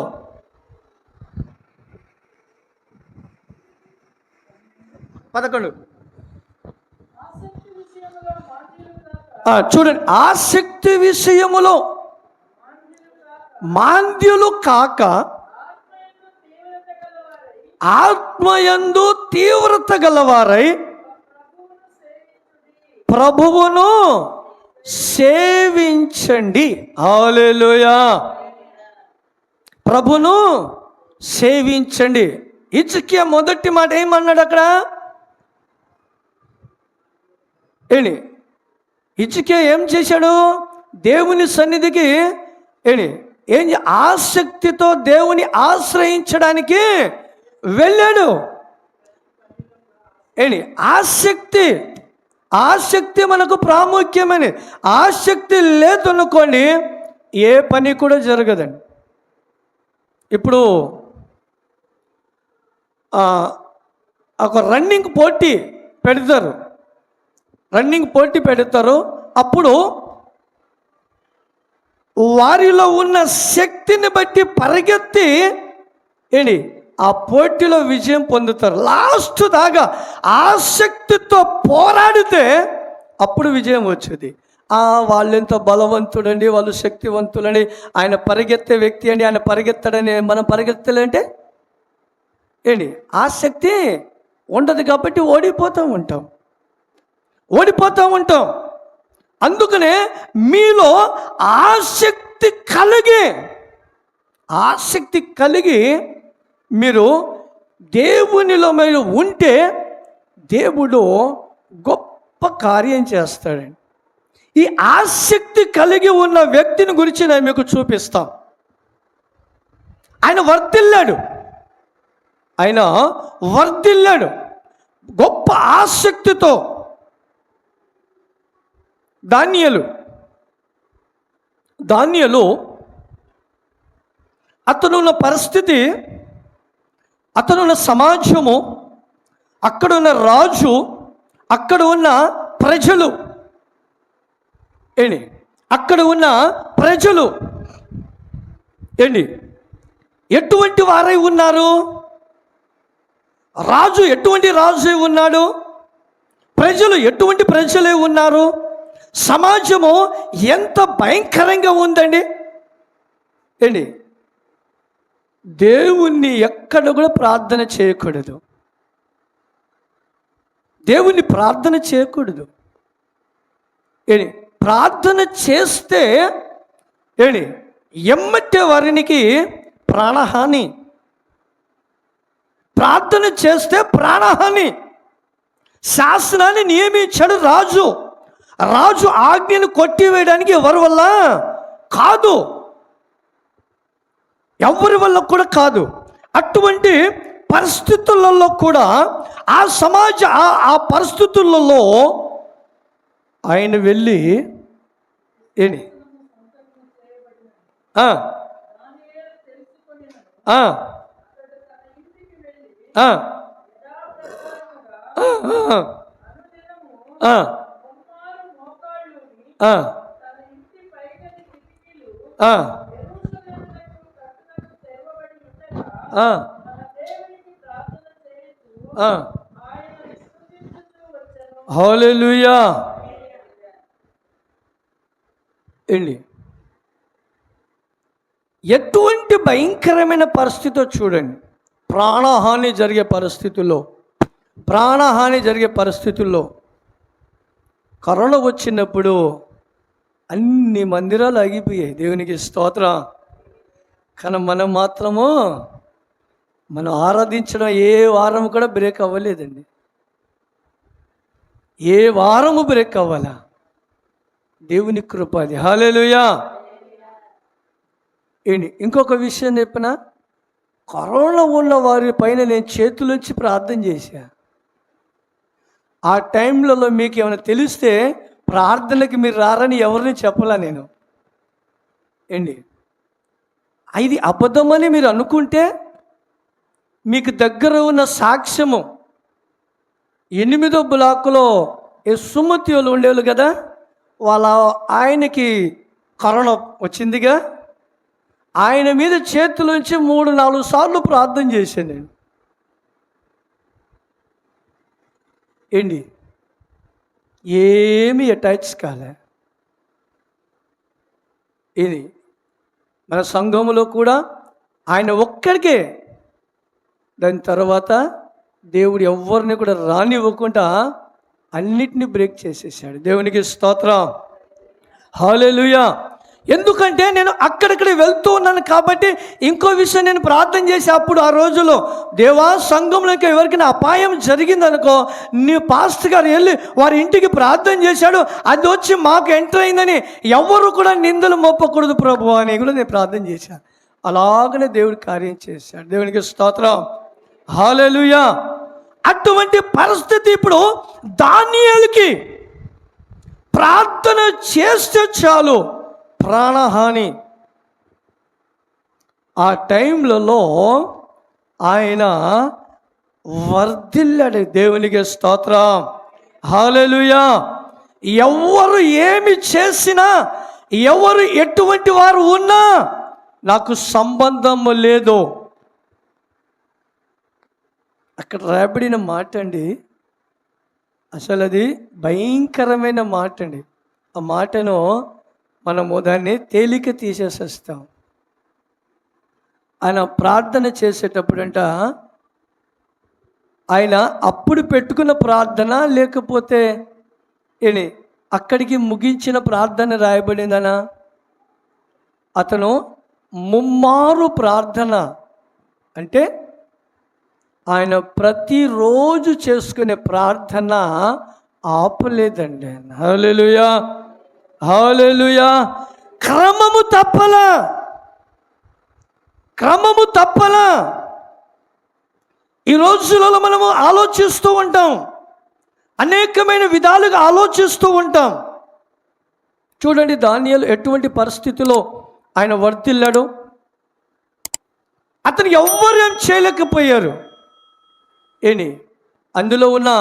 చూడండి, ఆసక్తి విషయములో మాంద్యులు కాక ఆత్మయందు తీవ్రత గలవారై ప్రభువును సేవించండి. హల్లెలూయా. ప్రభును సేవించండి. హిజ్కియా మొదటి మాట ఏమన్నాడు అక్కడ? హిజ్కియా ఏం చేశాడు? దేవుని సన్నిధికి ఆసక్తితో దేవుని ఆశ్రయించడానికి వెళ్ళాడు. ఆసక్తి మనకు ప్రాముఖ్యమని. ఆసక్తి లేదనుకోండి ఏ పని కూడా జరగదండి. ఇప్పుడు ఒక రన్నింగ్ పోటీ పెడతారు, రన్నింగ్ పోటీ పెడతారు. అప్పుడు వారిలో ఉన్న శక్తిని బట్టి పరిగెత్తి ఆ పోటీలో విజయం పొందుతారు. లాస్ట్ దాకా ఆసక్తితో పోరాడితే అప్పుడు విజయం వచ్చేది. వాళ్ళెంత బలవంతుడండి, వాళ్ళు శక్తివంతులని, ఆయన పరిగెత్తే వ్యక్తి అండి, ఆయన పరిగెత్తడని మనం పరిగెత్తలేంటే ఆసక్తి ఉండదు కాబట్టి ఓడిపోతూ ఉంటాం. అందుకనే మీలో ఆసక్తి కలిగి మీరు దేవునిలో మీరు ఉంటే దేవుడు గొప్ప కార్యం చేస్తాడండి. ఈ ఆసక్తి కలిగి ఉన్న వ్యక్తిని గురించి నేను మీకు చూపిస్తాను. ఆయన వర్ధిల్లాడు గొప్ప ఆసక్తితో. దానియేలు అతనున్న పరిస్థితి, అతనున్న సమాజము, అక్కడ ఉన్న రాజు, అక్కడ ఉన్న ప్రజలు ఎటువంటి వారై ఉన్నారు? రాజు ఎటువంటి రాజు ఉన్నాడు? ప్రజలు ఎటువంటి ప్రజలే ఉన్నారు? సమాజము ఎంత భయంకరంగా ఉందండి. దేవుణ్ణి ఎక్కడ కూడా ప్రార్థన చేయకూడదు. ప్రార్థన చేస్తే ఎమ్మటే వారికి ప్రాణహాని. శాసనాన్ని నియమించాడు రాజు ఆజ్ఞను కొట్టివేయడానికి ఎవరి వల్ల కాదు, ఎవరి వల్ల కూడా కాదు. అటువంటి పరిస్థితులలో కూడా ఆ పరిస్థితులలో ఆయన వెళ్ళి హల్లెలూయా. ఎటువంటి భయంకరమైన పరిస్థితితో చూడండి. ప్రాణహాని జరిగే పరిస్థితుల్లో కరోనా వచ్చినప్పుడు అన్ని మందిరాలు ఆగిపోయాయి. దేవునికి స్తోత్రం. కానీ మనం మాత్రము ఆరాధించడం ఏ వారం కూడా బ్రేక్ అవ్వలేదండి. ఏ వారము బ్రేక్ అవ్వాలా? దేవుని కృప అది. హల్లెలూయా. ఇంకొక విషయం చెప్పిన, కరోనా ఉన్న వారి పైన నేను చేతులుంచి ప్రార్థన చేశా. ఆ టైంలలో మీకు ఏమైనా తెలిస్తే ప్రార్థనకి మీరు రారని ఎవరిని చెప్పలా నేను. ఇది అబద్ధమని మీరు అనుకుంటే మీకు దగ్గర ఉన్న సాక్ష్యము 8వ బ్లాకులో సుమతి వాళ్ళు ఉండేవాళ్ళు కదా, ఆయనకి కరోనా వచ్చిందిగా, ఆయన మీద చేతులుంచి 3-4 సార్లు ప్రార్థన చేశాను నేను. ఏమీ అటాచ్ కాలే. మన సంఘములో కూడా ఆయన ఒక్కడికే. దాని తర్వాత దేవుడు ఎవరిని కూడా రానివ్వకుండా అన్నిటినీ బ్రేక్ చేసేసాడు. దేవునికి స్తోత్రం. హల్లెలూయా. ఎందుకంటే నేను అక్కడిక్కడ వెళ్తూ ఉన్నాను కాబట్టి. ఇంకో విషయం నేను ప్రార్థన చేసి అప్పుడు ఆ రోజులో, దేవా సంఘంలోకి ఎవరికైనా అపాయం జరిగిందనుకో, నీ పాస్టర్ గారు వెళ్ళి వారి ఇంటికి ప్రార్థన చేశాడు, అది వచ్చి మాకు ఎంటర్ అయిందని ఎవరు కూడా నిందలు మోపకూడదు ప్రభు అని కూడా నేను ప్రార్థన చేశాను. అలాగనే దేవుడు కార్యం చేశాడు. దేవునికి స్తోత్రం. హల్లెలూయా. అటువంటి పరిస్థితి ఇప్పుడు దానియేలుకి. ప్రార్థన చేస్తే చాలు ప్రాణహాని. ఆ టైంలలో ఆయన వర్ధిల్లాడు. దేవునికి స్తోత్రం. హల్లెలూయా. ఎవరు ఏమి చేసినా, ఎవరు ఎటువంటి వారు ఉన్నా నాకు సంబంధం లేదు. అక్కడ రాబడిన మాట అండి, అసలు అది భయంకరమైన మాట అండి. ఆ మాటను మనము దాన్ని తేలిక తీసేసేస్తాం. ఆయన ప్రార్థన చేసేటప్పుడంట, ఆయన అప్పుడు పెట్టుకున్న ప్రార్థన లేకపోతే అక్కడికి ముగించిన ప్రార్థన రాయబడిందనా? అతను ముమ్మారు ప్రార్థన అంటే ఆయన ప్రతిరోజు చేసుకునే ప్రార్థన ఆపలేదండి. హల్లెలూయా, హల్లెలూయా. క్రమము తప్పలా. ఈ రోజులలో మనము ఆలోచిస్తూ ఉంటాం, అనేకమైన విధాలుగా ఆలోచిస్తూ ఉంటాం. చూడండి, దానియేలు ఎటువంటి పరిస్థితిలో ఆయన వర్ధిల్లాడు. అతను ఎవ్వరు ఏం చేయలేకపోయారు. అందులో ఉన్న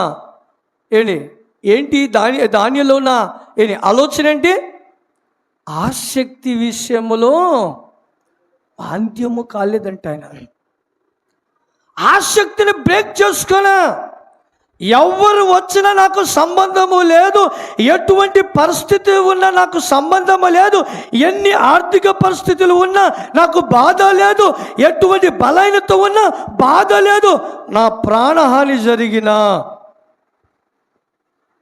ఏంటి దానిలో ఉన్న ఆలోచన ఏంటి? ఆసక్తి విషయములో పాంద్యము కాలేదంట. ఆయన ఆసక్తిని బ్రేక్ చేసుకున్నా, ఎవరు వచ్చినా నాకు సంబంధము లేదు, ఎటువంటి పరిస్థితి ఉన్నా నాకు సంబంధము లేదు, ఎన్ని ఆర్థిక పరిస్థితులు ఉన్నా నాకు బాధ లేదు, ఎటువంటి బలహీనత ఉన్నా బాధ లేదు, నా ప్రాణహాని జరిగినా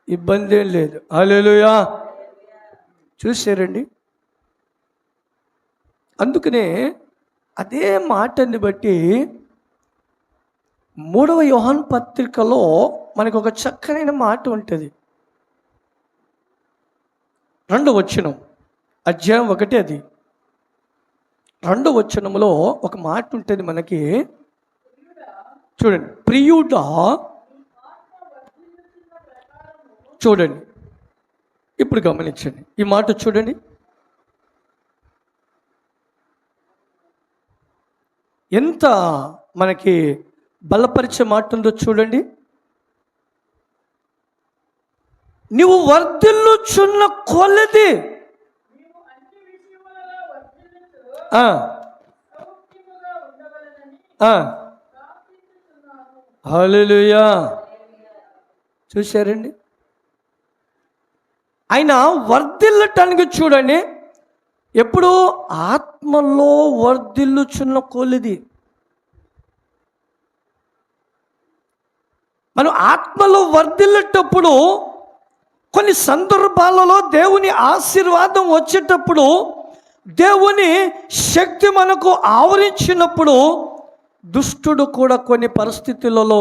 ఇబ్బంది ఏం లేదు. హల్లెలూయా. చూసారండి, అందుకనే అదే మాటని బట్టి 3వ యోహాను పత్రికలో మనకు ఒక చక్కనైన మాట ఉంటుంది. 2వ వచనం, అధ్యాయం 1 అది 2వ వచనంలో ఒక మాట ఉంటుంది మనకి. చూడండి, ప్రియుడా, చూడండి ఇప్పుడు గమనించండి ఈ మాట. చూడండి, ఎంత మనకి బలపరిచే మాట ఉందో చూడండి. నీవు వర్ధిల్లుచున్న కొలది హల్లెలూయా. చూశారండి, ఆయన వర్ధిల్లటానికి చూడండి, ఎప్పుడు ఆత్మలో వర్ధిల్లుచున్న కొలది. మనం ఆత్మలో వర్ధిల్లేటప్పుడు కొన్ని సందర్భాలలో దేవుని ఆశీర్వాదం వచ్చేటప్పుడు, దేవుని శక్తి మనకు ఆవరించినప్పుడు, దుష్టుడు కూడా కొన్ని పరిస్థితులలో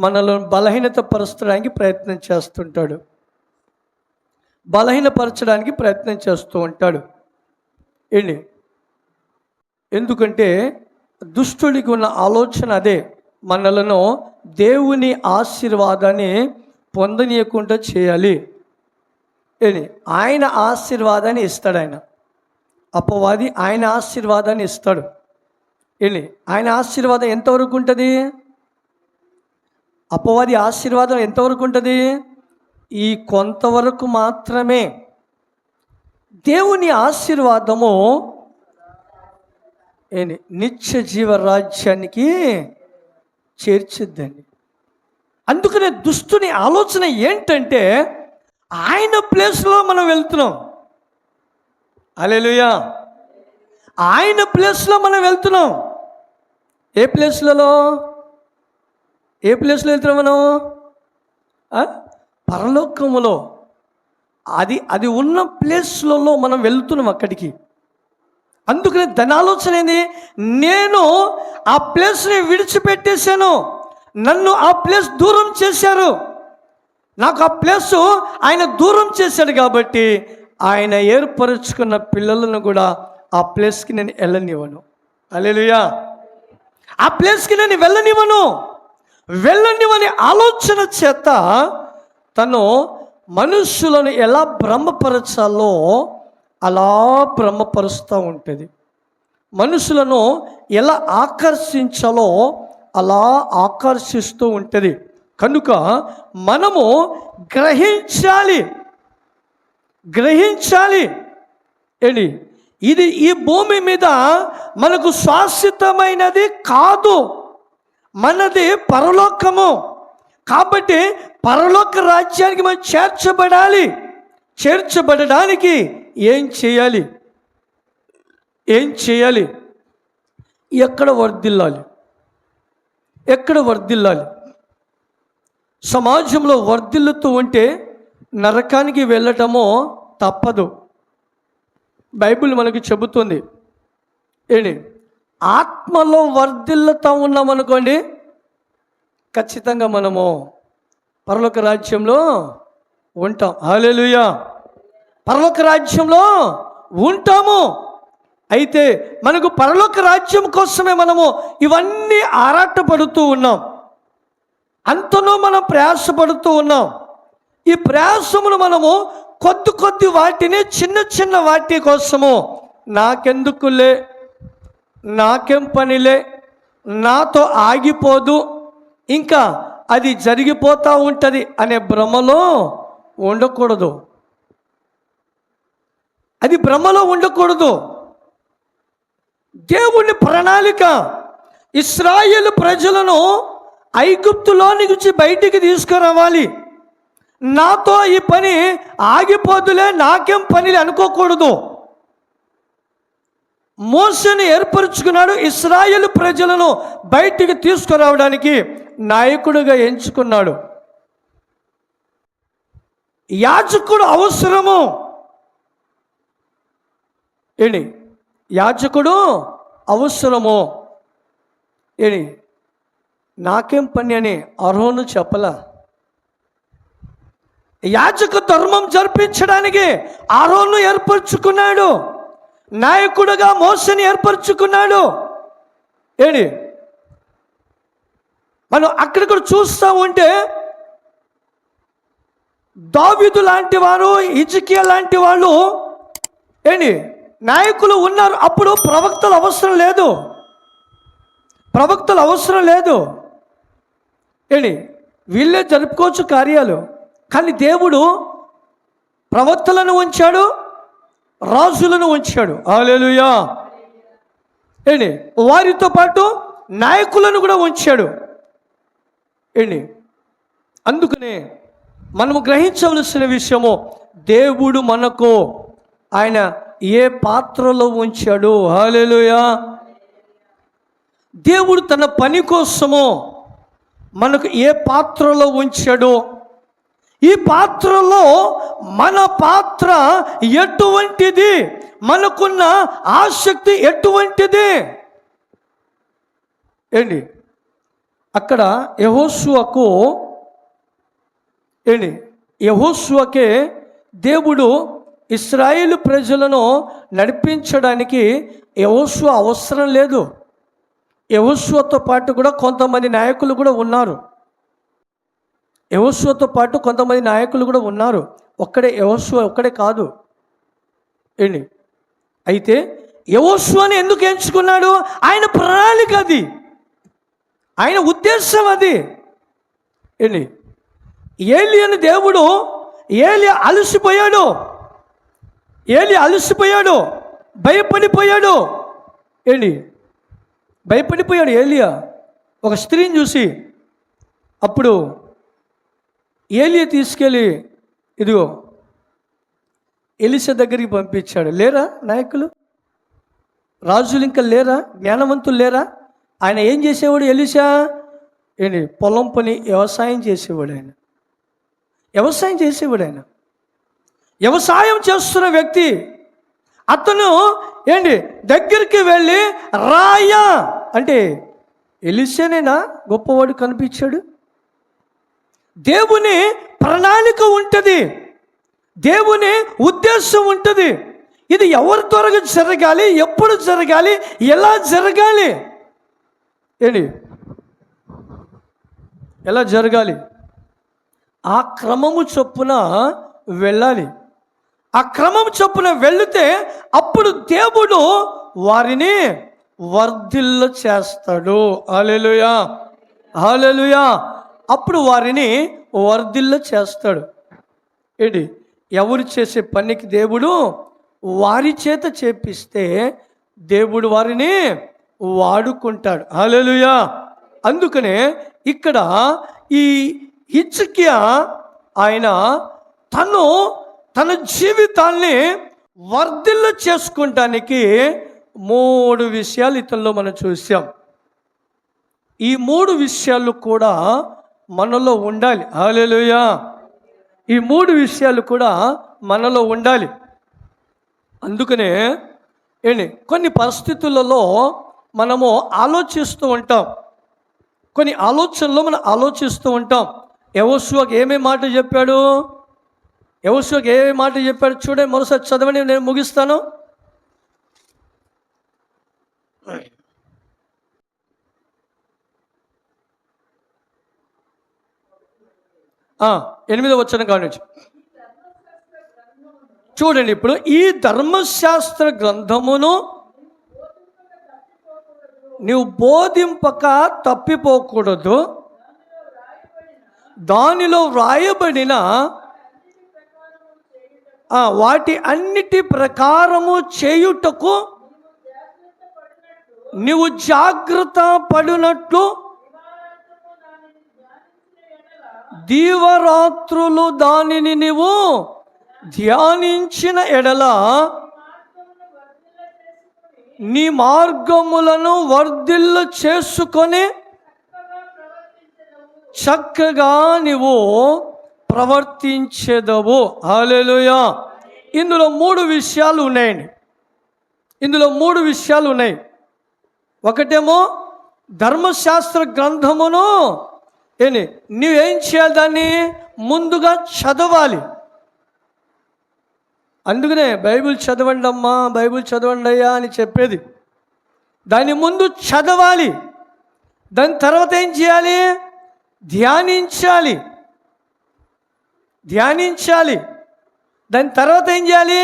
మనలో బలహీనపరచడానికి ప్రయత్నం చేస్తుంటాడు, బలహీనపరచడానికి ప్రయత్నం చేస్తూ ఉంటాడు. ఎందుకంటే దుష్టుడికి ఉన్న ఆలోచన అదే, మనలను దేవుని ఆశీర్వాదాన్ని పొందనీయకుండా చేయాలి. ఆయన ఆశీర్వాదాన్ని ఇస్తాడు. ఆయన అపవాది ఆయన ఆశీర్వాదాన్ని ఇస్తాడు. ఆయన ఆశీర్వాదం ఎంతవరకు ఉంటుంది? అపవాది ఆశీర్వాదం ఎంతవరకు ఉంటుంది? ఈ కొంతవరకు మాత్రమే. దేవుని ఆశీర్వాదము నిత్య జీవ రాజ్యానికి చేర్చిద్దండి. అందుకనే దుష్టుని ఆలోచన ఏంటంటే, ఆయన ప్లేస్లో మనం వెళ్తున్నాం. హల్లెలూయా. ఆయన ప్లేస్లో మనం వెళ్తున్నాం. ఏ ప్లేస్లలో వెళ్తున్నాం మనం? పరలోకములో అది ఉన్న ప్లేస్లలో మనం వెళ్తున్నాం అక్కడికి. అందుకని దాని ఆలోచన ఏంది? నేను ఆ ప్లేస్ని విడిచిపెట్టేశాను, నన్ను ఆ ప్లేస్ దూరం చేశారు, నాకు ఆ ప్లేసు ఆయన దూరం చేశాడు కాబట్టి ఆయన ఏర్పరచుకున్న పిల్లలను కూడా ఆ ప్లేస్కి నేను వెళ్ళనివ్వను. హల్లెలూయా. ఆ ప్లేస్కి నేను వెళ్ళనివ్వని ఆలోచన చేత తను మనుషులను ఎలా భ్రమపరచాలో అలా భ్రమపరుస్తూ ఉంటుంది, మనుషులను ఎలా ఆకర్షించాలో అలా ఆకర్షిస్తూ ఉంటుంది. కనుక మనము గ్రహించాలి ఏంటి, ఇది ఈ భూమి మీద మనకు శాశ్వతమైనది కాదు, మనది పరలోకము. కాబట్టి పరలోక రాజ్యానికి మనం చేర్చబడడానికి ఏం చేయాలి? ఎక్కడ వర్ధిల్లాలి? సమాజంలో వర్ధిల్లుతూ ఉంటే నరకానికి వెళ్ళటమో తప్పదు. బైబిల్ మనకి చెబుతుంది ఏంటి, ఆత్మలో వర్ధిల్లుతూ ఉన్నామనుకోండి, ఖచ్చితంగా మనము పరలోక రాజ్యంలో ఉంటాం. హల్లెలూయా, పరలోక రాజ్యంలో ఉంటాము. అయితే మనకు పరలోక రాజ్యం కోసమే మనము ఇవన్నీ ఆరాటపడుతూ ఉన్నాం, అంతనో మనం ప్రయాసపడుతూ ఉన్నాం. ఈ ప్రయాసమును మనము కొద్ది వాటిని చిన్న వాటి కోసము నాకెందుకులే, నాకేం పనిలే, నాతో ఆగిపోదు, ఇంకా అది జరిగిపోతూ ఉంటుంది అనే భ్రమలో ఉండకూడదు. దేవుని ప్రణాళిక ఇశ్రాయేలు ప్రజలను ఐగుప్తులో నుంచి బయటికి తీసుకురావాలి. నాతో ఈ పని ఆగిపోదులే, నాకేం పని అనుకోకూడదు. మోషేని ఏర్పరచుకున్నాడు, ఇశ్రాయేలు ప్రజలను బయటికి తీసుకురావడానికి నాయకుడిగా ఎంచుకున్నాడు. యాజకుడు అవసరము ఏంటి, యాజకుడు అవసరము ఏంటి, నాకేం పని అని అహరోను చెప్పలా. యాజక ధర్మం జరిపించడానికి అహరోను ఏర్పరచుకున్నాడు, నాయకుడుగా మోషేని ఏర్పరచుకున్నాడు. ఏంటి, మనం అక్కడిక్కడ చూస్తూ ఉంటే దావీదు లాంటి వారు, హిజ్కియా లాంటి వాళ్ళు ఏంటి నాయకులు ఉన్నారు. అప్పుడు ప్రవక్తలు అవసరం లేదు ఏంటి, వీళ్ళే జరుపుకోవచ్చు కార్యాలు. కానీ దేవుడు ప్రవక్తలను ఉంచాడు, రాజులను ఉంచాడు. హల్లెలూయా, ఏంటి వారితో పాటు నాయకులను కూడా ఉంచాడు. ఏంటి, అందుకనే మనము గ్రహించవలసిన విషయము, దేవుడు మనకు ఆయన ఏ పాత్రలో ఉంచాడు. హల్లెలూయా, దేవుడు తన పని కోసము మనకు ఏ పాత్రలో ఉంచాడో, ఈ పాత్రలో మన పాత్ర ఎటువంటిది, మనకున్న ఆసక్తి ఎటువంటిది ఏంటి. అక్కడ యెహోషువకే దేవుడు ఇశ్రాయేలు ప్రజలను నడిపించడానికి యెహోషువ అవసరం లేదు. యెహోషువతో పాటు కూడా కొంతమంది నాయకులు కూడా ఉన్నారు. యెహోషువ ఒక్కడే కాదు ఏంటి. అయితే యెహోషువని ఎందుకు ఎంచుకున్నాడు? ఆయన ప్రణాళిక అది, ఆయన ఉద్దేశం అది ఏంటి. ఏలియాని దేవుడు, ఏలియా అలసిపోయాడు, భయపడిపోయాడు ఏలియా ఒక స్త్రీని చూసి. అప్పుడు ఏలియా తీసుకెళ్ళి ఇదిగో ఎలీషా దగ్గరికి పంపించాడు. లేరా నాయకులు, రాజులు ఇంకా లేరా, జ్ఞానవంతులు లేరా? ఆయన ఏం చేసేవాడు? ఎలీషా పొలం పని, వ్యవసాయం చేసేవాడు. వ్యవసాయం చేస్తున్న వ్యక్తి అతను దగ్గరికి వెళ్ళి రాయా అంటే ఎలీషానేనా గొప్పవాడు కనిపించాడు? దేవుని ప్రణాళిక ఉంటుంది, దేవుని ఉద్దేశం ఉంటుంది. ఇది ఎవరి త్వరగా జరగాలి, ఎప్పుడు జరగాలి, ఎలా జరగాలి ఎలా జరగాలి, ఆ క్రమము చొప్పున వెళ్ళాలి. ఆ క్రమం చొప్పున వెళితే అప్పుడు దేవుడు వారిని వర్ధిల్ల చేస్తాడు. హల్లెలూయా, హల్లెలూయా. అప్పుడు వారిని వర్ధిల్ల చేస్తాడు. ఏంటి, ఎవరు చేసే పనికి దేవుడు వారి చేత చేపిస్తే దేవుడు వారిని వాడుకుంటాడు. హల్లెలూయా. అందుకనే ఇక్కడ ఈ హిజ్కియా ఆయన తన జీవితాన్ని వర్ధిల్ల చేసుకుంటానికి 3 విషయాలు ఇతనిలో మనం చూసాం. ఈ 3 విషయాలు కూడా మనలో ఉండాలి. హల్లెలూయా. ఈ 3 విషయాలు కూడా మనలో ఉండాలి. అందుకనే కొన్ని పరిస్థితులలో మనము ఆలోచిస్తూ ఉంటాం, కొన్ని ఆలోచనలో మనం ఆలోచిస్తూ ఉంటాం. యెహోషువకి ఏమేమి మాట చెప్పాడు, యెహోషువకి ఏమేమి మాట చెప్పాడు చూడండి. మరోసారి చదవండి, నేను ముగిస్తాను. 8వ వచనం కాడి నుంచి చూడండి. ఇప్పుడు ఈ ధర్మశాస్త్ర గ్రంథమును నీవు బోధింపక తప్పిపోకూడదు, దానిలో వ్రాయబడిన వాటి అన్నిటి ప్రకారము చేయుటకు నీవు జాగ్రత్త పడినట్లు దీవరాత్రులు దానిని నీవు ధ్యానించిన ఎడల నీ మార్గములను వర్ధిల్ల చేసుకొని చక్కగా నీవు ప్రవర్తించెదవు. హల్లెలూయా. ఇందులో 3 విషయాలు ఉన్నాయండి. ఇందులో 3 విషయాలు ఉన్నాయి. ఒకటేమో ధర్మశాస్త్ర గ్రంథమును నువ్వేం చేయాలి, దాన్ని ముందుగా చదవాలి. అందుకనే బైబిల్ చదవండి అమ్మా, బైబిల్ చదవండి అయ్యా అని చెప్పేది. దాన్ని ముందు చదవాలి, దాని తర్వాత ఏం చేయాలి, ధ్యానించాలి. దాని తర్వాత ఏం చేయాలి,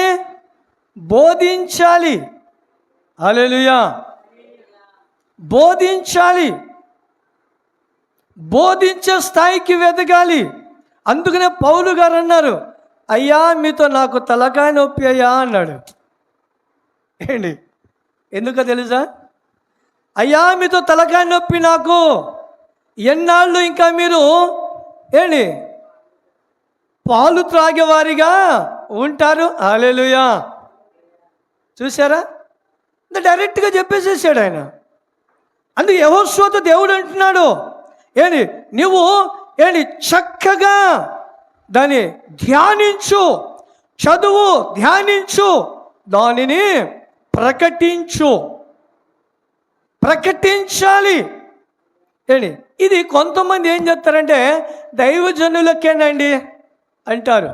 బోధించాలి. హల్లెలూయా. బోధించే స్థాయికి వెదగాలి. అందుకనే పౌలు గారు అన్నారు, అయ్యా మీతో నాకు తలకాయ నొప్పి అయ్యా అన్నాడు. ఎందుకో తెలుసా? అయ్యా మీతో తలకాయ నొప్పి నాకు, ఎన్నాళ్ళు ఇంకా మీరు పాలు త్రాగేవారిగా ఉంటారు. హల్లెలూయా. చూసారా, డైరెక్ట్గా చెప్పేసేసాడు ఆయన. అందుకే యెహోషువతో దేవుడు అంటున్నాడు, నువ్వు చక్కగా దాన్ని ధ్యానించు, చదువు, ధ్యానించు, దానిని ప్రకటించాలి. ఇది కొంతమంది ఏం చేస్తారంటే దైవజనులకేనండి అంటారు.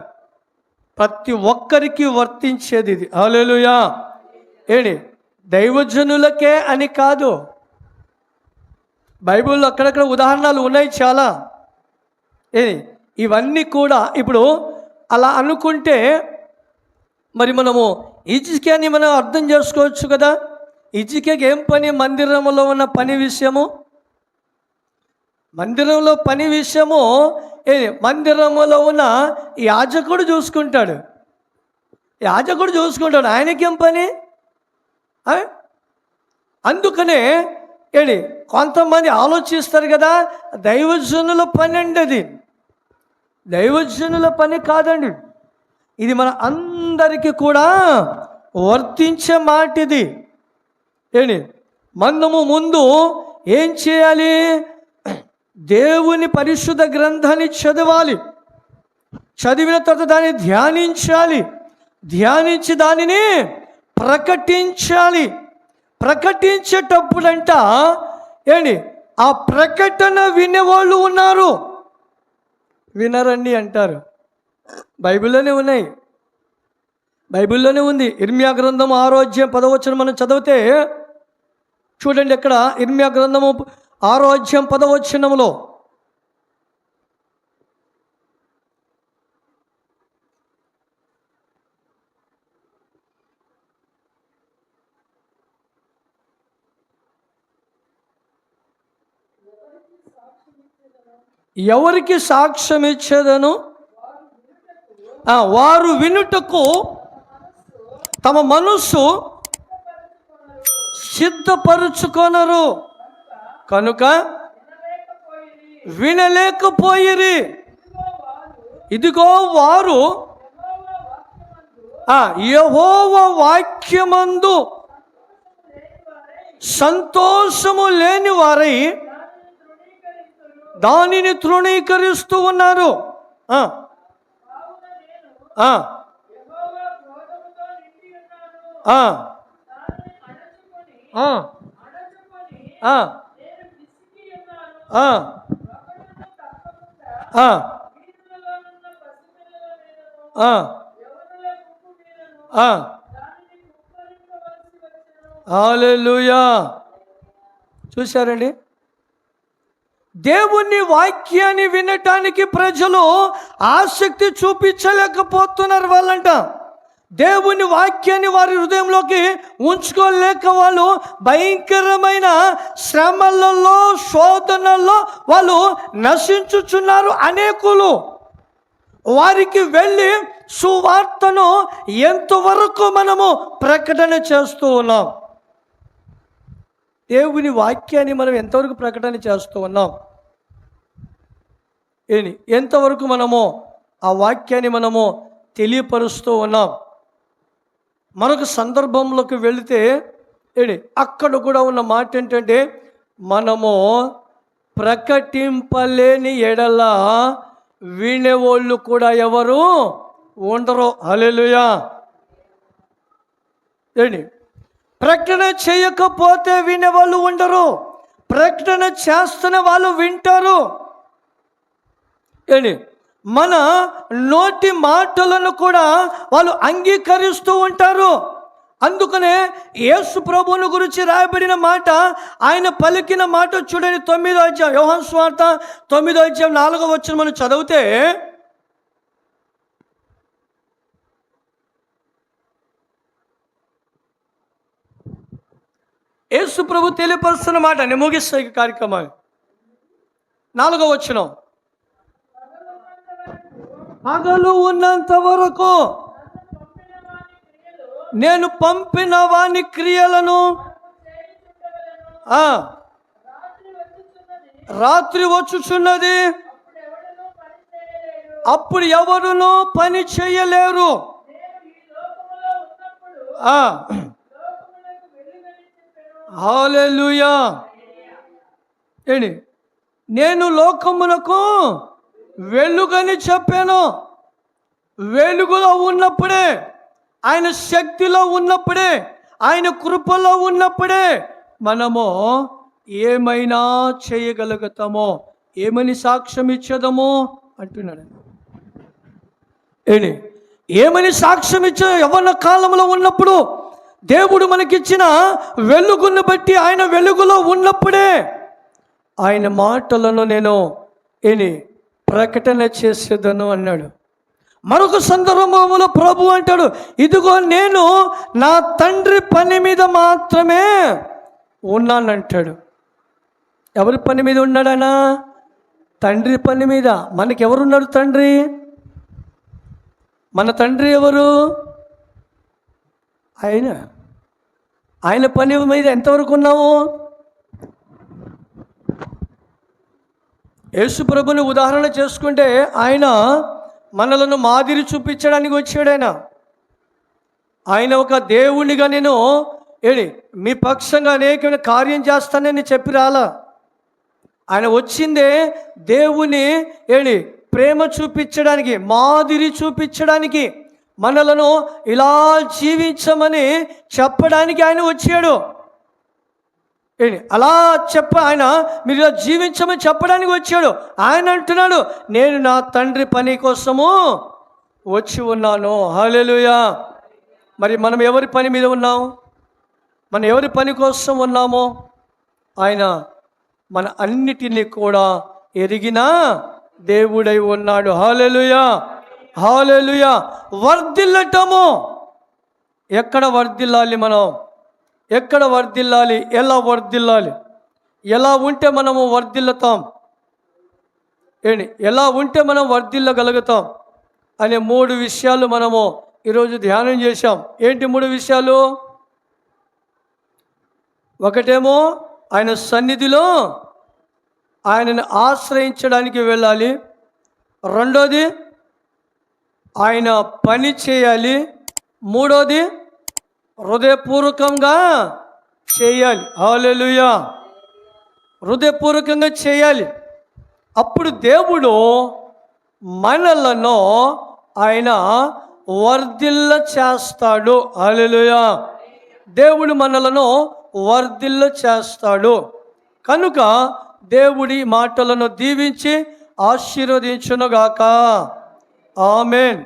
ప్రతి ఒక్కరికి వర్తించేది ఇది. హల్లెలూయా. దైవజనులకే అని కాదు, బైబిల్లో అక్కడక్కడ ఉదాహరణలు ఉన్నాయి చాలా. ఇవన్నీ కూడా ఇప్పుడు అలా అనుకుంటే మరి మనము హిజ్కియాని మనం అర్థం చేసుకోవచ్చు కదా. హిజ్కియాకి ఏం పని, మందిరంలో ఉన్న పని విషయము, మందిరంలో పని విషయము మందిరంలో ఉన్న యాజకుడు చూసుకుంటాడు. ఆయనకేం పని? అందుకనే కొంతమంది ఆలోచిస్తారు కదా, దైవజనుల పని అండి. అది దైవజనుల పని కాదండి. ఇది మన అందరికీ కూడా వర్తించే మాట ఇది. మనము ముందు ఏం చేయాలి, దేవుని పరిశుద్ధ గ్రంథాన్ని చదవాలి. చదివిన తర్వాత దాన్ని ధ్యానించి దానిని ప్రకటించాలి. ప్రకటించేటప్పుడంట ఆ ప్రకటన వినేవాళ్ళు ఉన్నారు, వినరండి అంటారు. బైబిల్లోనే ఉంది. ఇర్మియా గ్రంథం 6వ అధ్యాయం 10వ వచనం మనం చదివితే చూడండి. ఇక్కడ ఇర్మియా గ్రంథము 6వ అధ్యాయం 10వ వచనములో ఎవరికి సాక్ష్యం ఇచ్చేదను? వారు వినుటకు తమ మనస్సు సిద్ధపరుచుకొనరు కనుక వినలేకపోయిరి. ఇదిగో వారు యెహోవా వాక్యమందు సంతోషము లేని వారై దానిని తృణీకరిస్తూ ఉన్నారు. హల్లెలూయా. చూశారండి, దేవుని వాక్యాన్ని వినటానికి ప్రజలు ఆసక్తి చూపించలేకపోతున్నారు. వాళ్ళంట దేవుని వాక్యాన్ని వారి హృదయంలోకి ఉంచుకోలేక వాళ్ళు భయంకరమైన శ్రమలలో, శోధనల్లో వాళ్ళు నశించుచున్నారు. అనేకులు వారికి వెళ్ళి సువార్తను ఎంతవరకు మనము ప్రకటన చేస్తూ ఉన్నాం? దేవుని వాక్యాన్ని మనం ఎంతవరకు ప్రకటన చేస్తూ ఉన్నాం? ఎంతవరకు మనము ఆ వాక్యాన్ని మనము తెలియపరుస్తూ ఉన్నాం? మరొక సందర్భంలోకి వెళితే అక్కడ కూడా ఉన్న మాట ఏంటంటే, మనము ప్రకటింపలేని ఎడల వినేవాళ్ళు కూడా ఎవరు ఉండరు. హల్లెలూయా. ప్రకటన చేయకపోతే వినేవాళ్ళు ఉండరు, ప్రకటన చేస్తున్న వాళ్ళు వింటారు. మన నోటి మాటలను కూడా వాళ్ళు అంగీకరిస్తూ ఉంటారు. అందుకనే యేసు ప్రభువుని గురించి రాయబడిన మాట, ఆయన పలికిన మాట చూడండి. 9వ అధ్యాయం, యోహాను సువార్త 9వ అధ్యాయం 4వ వచనం మనం చదివితే, యేసు ప్రభు తెలియపరుస్తున్న మాట. నేను ముగిస్తాయి కార్యక్రమాలు. 4వ వచనం, పగలు ఉన్నంత వరకు నేను పంపిన వాని క్రియలను, రాత్రి వచ్చుచున్నది, అప్పుడు ఎవరునూ పని చేయలేరు. హల్లెలూయా. నేను లోకమునకు వెలుగని చెప్పాను. వెలుగులో ఉన్నప్పుడే, ఆయన శక్తిలో ఉన్నప్పుడే, ఆయన కృపలో ఉన్నప్పుడే మనము ఏమైనా చేయగలుగుతామో, ఏమని సాక్ష్యం ఇచ్చేదమో అంటున్నాడు. ఏమని సాక్ష్యం ఇచ్చే? యవ్వన కాలంలో ఉన్నప్పుడు దేవుడు మనకిచ్చిన వెలుగును బట్టి, ఆయన వెలుగులో ఉన్నప్పుడే ఆయన మాటలను నేను ప్రకటన చేసేదను అన్నాడు. మరొక సందర్భంలో ప్రభు అంటాడు, ఇదిగో నేను నా తండ్రి పని మీద మాత్రమే ఉన్నానంటాడు. ఎవరి పని మీద ఉన్నాడనా? తండ్రి పని మీద. మనకెవరున్నాడు తండ్రి? మన తండ్రి ఎవరు? ఆయన పని మీద ఎంతవరకు ఉన్నాము? యేసు ప్రభుని ఉదాహరణ చేసుకుంటే, ఆయన మనలను మాదిరి చూపించడానికి వచ్చాడు. ఆయన ఒక దేవునిగా నేను మీ పక్షంగా అనేకమైన కార్యం చేస్తానని చెప్పి రాలా. ఆయన వచ్చిందే దేవుని ప్రేమ చూపించడానికి, మాదిరి చూపించడానికి, మనలను ఇలా జీవించమని చెప్పడానికి ఆయన వచ్చాడు. అలా ఆయన మీరు ఇలా జీవించమని చెప్పడానికి వచ్చాడు. ఆయన అంటున్నాడు, నేను నా తండ్రి పని కోసము వచ్చి ఉన్నాను. హల్లెలూయా. మరి మనం ఎవరి పని మీద ఉన్నాం? మనం ఎవరి పని కోసం ఉన్నామో ఆయన మన అన్నిటినీ కూడా ఎరిగిన దేవుడై ఉన్నాడు. హల్లెలూయా. హల్లెలూయా. వర్ధిల్లటము. ఎక్కడ వర్ధిల్లాలి? మనం ఎక్కడ వర్ధిల్లాలి? ఎలా వర్ధిల్లాలి? ఎలా ఉంటే మనము వర్ధిల్లుతాం? ఏంటి ఎలా ఉంటే మనం వర్ధిల్లగలుగుతాం అనే 3 విషయాలు మనము ఈరోజు ధ్యానం చేశాం. ఏంటి 3 విషయాలు? ఒకటేమో ఆయన సన్నిధిలో ఆయనను ఆశ్రయించడానికి వెళ్ళాలి. రెండోది ఆయన పని చేయాలి. మూడోది హృదయపూర్వకంగా చేయాలి. హల్లెలూయా. హృదయపూర్వకంగా చేయాలి. అప్పుడు దేవుడు మనలను ఆయన వర్ధిల్ల చేస్తాడు. హల్లెలూయా. దేవుడు మనలను వర్ధిల్ల చేస్తాడు. కనుక దేవుడి మాటలను దీవించి ఆశీర్వదించునుగాక. ఆమేన్.